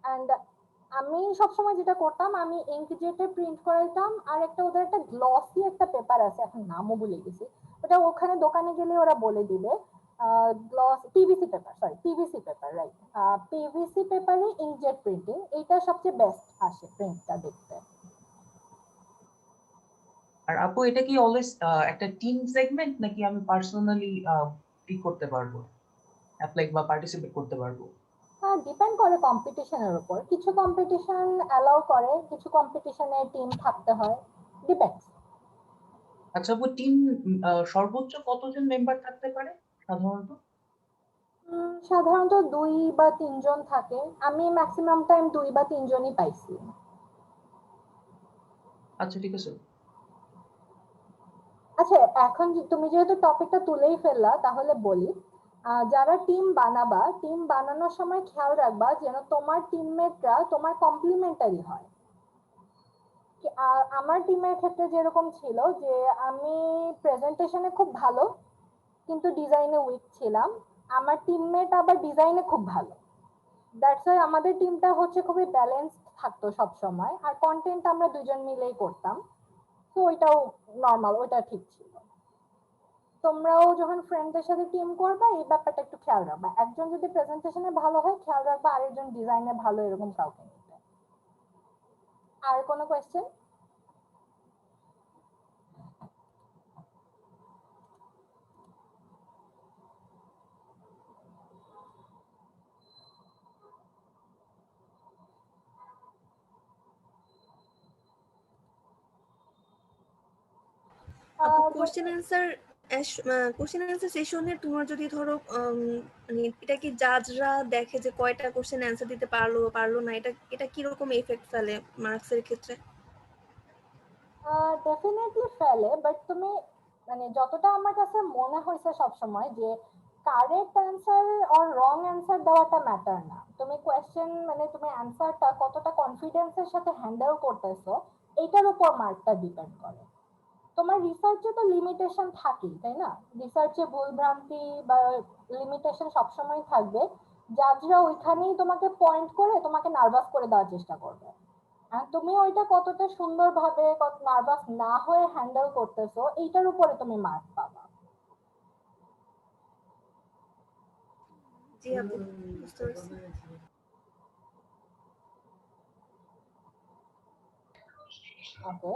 অ্যান্ড আমি সবসময় যেটা করতাম, আমি ইঙ্কজেটে প্রিন্ট করাইতাম। আর একটা ওদের একটা গ্লসি একটা পেপার আছে, এখন নামও ভুলে গেছি, ওটা ওখানে দোকানে গেলে ওরা বলে দিবে। Gloss PVC paper, sorry PVC paper, right, PVC পেপারে ইঙ্কজেট প্রিন্টিং, এইটা সবচেয়ে বেস্ট আসে প্রিন্টটা দেখতে। আর আপু এটা কি অলওয়েজ একটা টিম সেগমেন্ট নাকি আমি পার্সোনালি ই করতে পারবো, অ্যাপ্লাই বা পার্টিসিপেট করতে পারবো? হ্যাঁ, ডিপেন্ড করে কম্পিটিশনের উপর। কিছু কম্পিটিশন অ্যালাউ করে, কিছু কম্পিটিশনে টিম থাকতে হয়, ডিপেন্ডস। আচ্ছা আপু, টিম সর্বোচ্চ কতজন মেম্বার থাকতে পারে সাধারণত? সাধারণত 2 বা 3 জন থাকে। আমি ম্যাক্সিমাম টাইম 2 বা 3 জনই পাইছি। আচ্ছা ঠিক আছে। আচ্ছা, এখন তুমি যেহেতু টপিকটা তুলেই ফেললা তাহলে বলি, যারা টিম বানাবা, টিম বানানোর সময় খেয়াল রাখবা যেন তোমার টিমমেটরা তোমার কমপ্লিমেন্টারি হয়। আমার টিমের ক্ষেত্রে যেরকম ছিল যে আমি প্রেজেন্টেশনে খুব ভালো কিন্তু ডিজাইনে উইক ছিলাম, আমার টিমমেট আবার ডিজাইনে খুব ভালো। দ্যাটস ওয়াই আমাদের টিমটা হচ্ছে খুবই ব্যালেন্সড থাকতো সব সময়, আর কন্টেন্ট আমরা দুজন মিলেই করতাম। তো ওইটাও নরমাল, ওইটা ঠিক ছিল। তোমরাও যখন ফ্রেন্ডদের সাথে টিম করবে এই ব্যাপারটা একটু খেয়াল রাখবা, একজন যদি প্রেজেন্টেশনে ভালো হয় খেয়াল রাখবা আরেকজন ডিজাইনে ভালো, এরকম কাউকে নিতে। আর কোনো কোয়েশ্চেন? আপু কোশ্চেন অ্যান্সার সেশনে তোমার যদি ধরো মানে এটা কি জাজরা দেখে যে কয়টা কোশ্চেন অ্যান্সার দিতে পারলো না, এটা কিরকম এফেক্ট ফেলে মার্কসের ক্ষেত্রে? ডেফিনেটলি ফেলে, বাট তুমি মানে যতটা আমার কাছে মনে হয়েছে সবসময় যে কারেক্ট অ্যান্সার আর রং অ্যান্সার দেওয়াটা ম্যাটার না। তুমি কোয়েশ্চেন মানে তুমি অ্যান্সারটা কতটা কনফিডেন্সের সাথে হ্যান্ডেল করতেছো এইটার উপর মার্কটা ডিপেন্ড করে। তোমার রিসার্চে তো লিমিটেশন থাকেই তাই না? রিসার্চে ভুল ভ্রান্তি বা লিমিটেশন সবসময় থাকবে, জাজরা ওইখানেই তোমাকে পয়েন্ট করে তোমাকে নার্ভাস করে দেওয়ার চেষ্টা করবে। আর তুমি ওইটা কতটা সুন্দরভাবে নার্ভাস না হয়ে হ্যান্ডেল করতেছো এইটার উপরে তুমি মার্ক পাবা। জি আপু, বুঝতে পারছি। ওকে,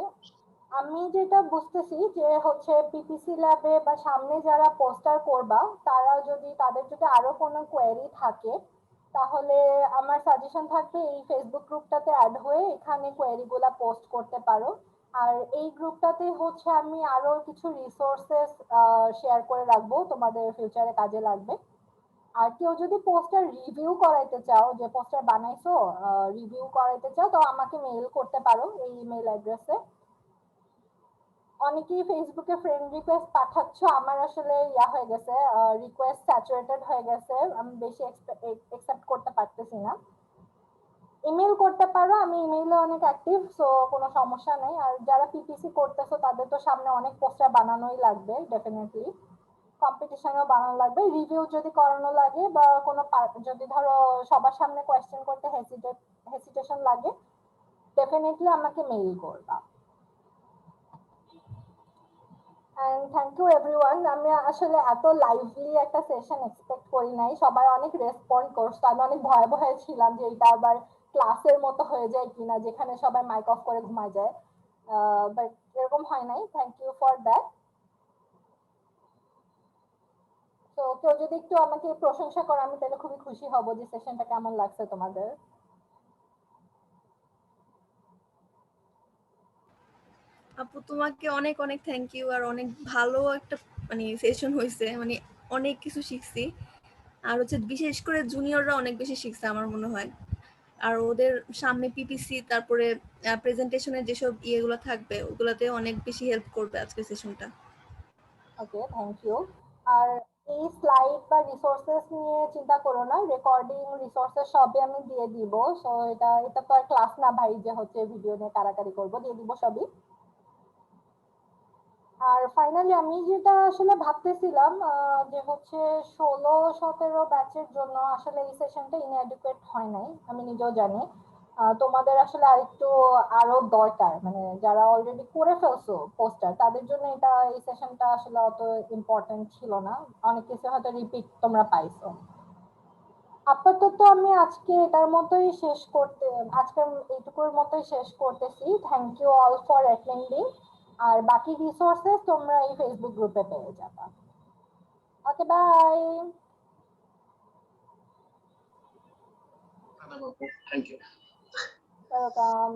আমি যেটা বুঝতেছি যে হচ্ছে পিপিসি ল্যাবে বা সামনে যারা পোস্টার করবা তারা যদি তাদের যদি আরো কোনো কোয়েরি থাকে তাহলে আমার সাজেশন থাকবে এই ফেসবুক গ্রুপটাতে অ্যাড হয়ে এখানে কোয়েরি গুলা পোস্ট করতে পারো। আর এই গ্রুপটাতে হচ্ছে আমি আরো কিছু রিসোর্সেস শেয়ার করে রাখবো, তোমাদের ফিউচারে কাজে লাগবে। আর কেউ যদি পোস্টার রিভিউ করাইতে চাও, যে পোস্টার বানাইছো রিভিউ করাইতে চাও, তো আমাকে মেইল করতে পারো এই ইমেল অ্যাড্রেসে। অনেকেই ফেসবুকে ফ্রেন্ড রিকোয়েস্ট পাঠাচ্ছ, আমার আসলে ইয়া হয়ে গেছে, রিকোয়েস্ট স্যাচুরেটেড হয়ে গেছে, আমি বেশি অ্যাকসেপ্ট করতে পারতেছি না। ইমেল করতে পারো, আমি ইমেইলে অনেক অ্যাক্টিভ, সো কোনো সমস্যা নেই। আর যারা পিপিসি করতেছো তাদের তো সামনে অনেক পোস্টার বানানোই লাগবে, ডেফিনেটলি কম্পিটিশনও বানানো লাগবে, রিভিউ যদি করানো লাগে বা কোনো যদি ধরো সবার সামনে কোয়েশ্চেন করতে হেসিটেশন লাগে, ডেফিনেটলি আমাকে মেইল করবা। And thank you everyone. আমি আসলে এত লাইভলি একটা সেশন এক্সপেক্ট করি নাই, সবাই অনেক রেসপন্ড করছে। আমি অনেক ভয়ে ভয়ে ছিলাম যে এটা আবার ক্লাসের মতো হয়ে যায় কিনা, যেখানে সবাই মাইক অফ করে ঘুমায় যায়, বাট এরকম হয় নাই। Thank you for that. তো কেউ যদি একটু আমাকে প্রশংসা করে আমি তাহলে খুবই খুশি হব যে সেশনটা কেমন লাগছে তোমাদের। আপু তোমাকে অনেক অনেক থ্যাংক ইউ। আর অনেক ভালো একটা মানে সেশন হয়েছে, মানে অনেক কিছু শিখছি। আর হচ্ছে বিশেষ করে জুনিয়ররা অনেক বেশি শিখছে আমার মনে হয়। আর ওদের সামনে পিপিসি তারপরে প্রেজেন্টেশনের যেসব ইয়েগুলো থাকবে ওগুলাতে অনেক বেশি হেল্প করবে আজকে সেশনটা। ওকে, থ্যাংক ইউ। আর এই স্লাইড বা রিসোর্সেস নিয়ে চিন্তা করো না, রেকর্ডিং রিসোর্সেস সবই আমি দিয়ে দিব। সো এটা তো আর ক্লাস না ভাই যে হচ্ছে ভিডিও নিয়ে কারাকারি করবো, দিয়ে দিব সবই। আর ফাইনালি আমি যেটা আসলে ভাবতেছিলাম যে হচ্ছে 16-17 ব্যাচের জন্য আসলে এই সেশনটা ইনঅ্যাডিকুয়েট হয় নাই, আমি নিজেও জানি। তোমাদের আসলে আরেকটু আরো দরকার, মানে যারা অলরেডি করে ফেলছো পোস্টার তাদের জন্য এটা এই সেশনটা আসলে অত ইম্পর্টেন্ট ছিল না, অনেক কিছু হয়তো রিপিট তোমরা পাইছো। আপাতত আমি আজকে এটার মতোই আজকের এইটুকুর মতোই শেষ করতেছি। Thank you all for attending. আর বাকি রিসোর্সেস তোমরা এই ফেসবুক গ্রুপে পেয়ে যাবে। Okay, bye. Thank you. Welcome.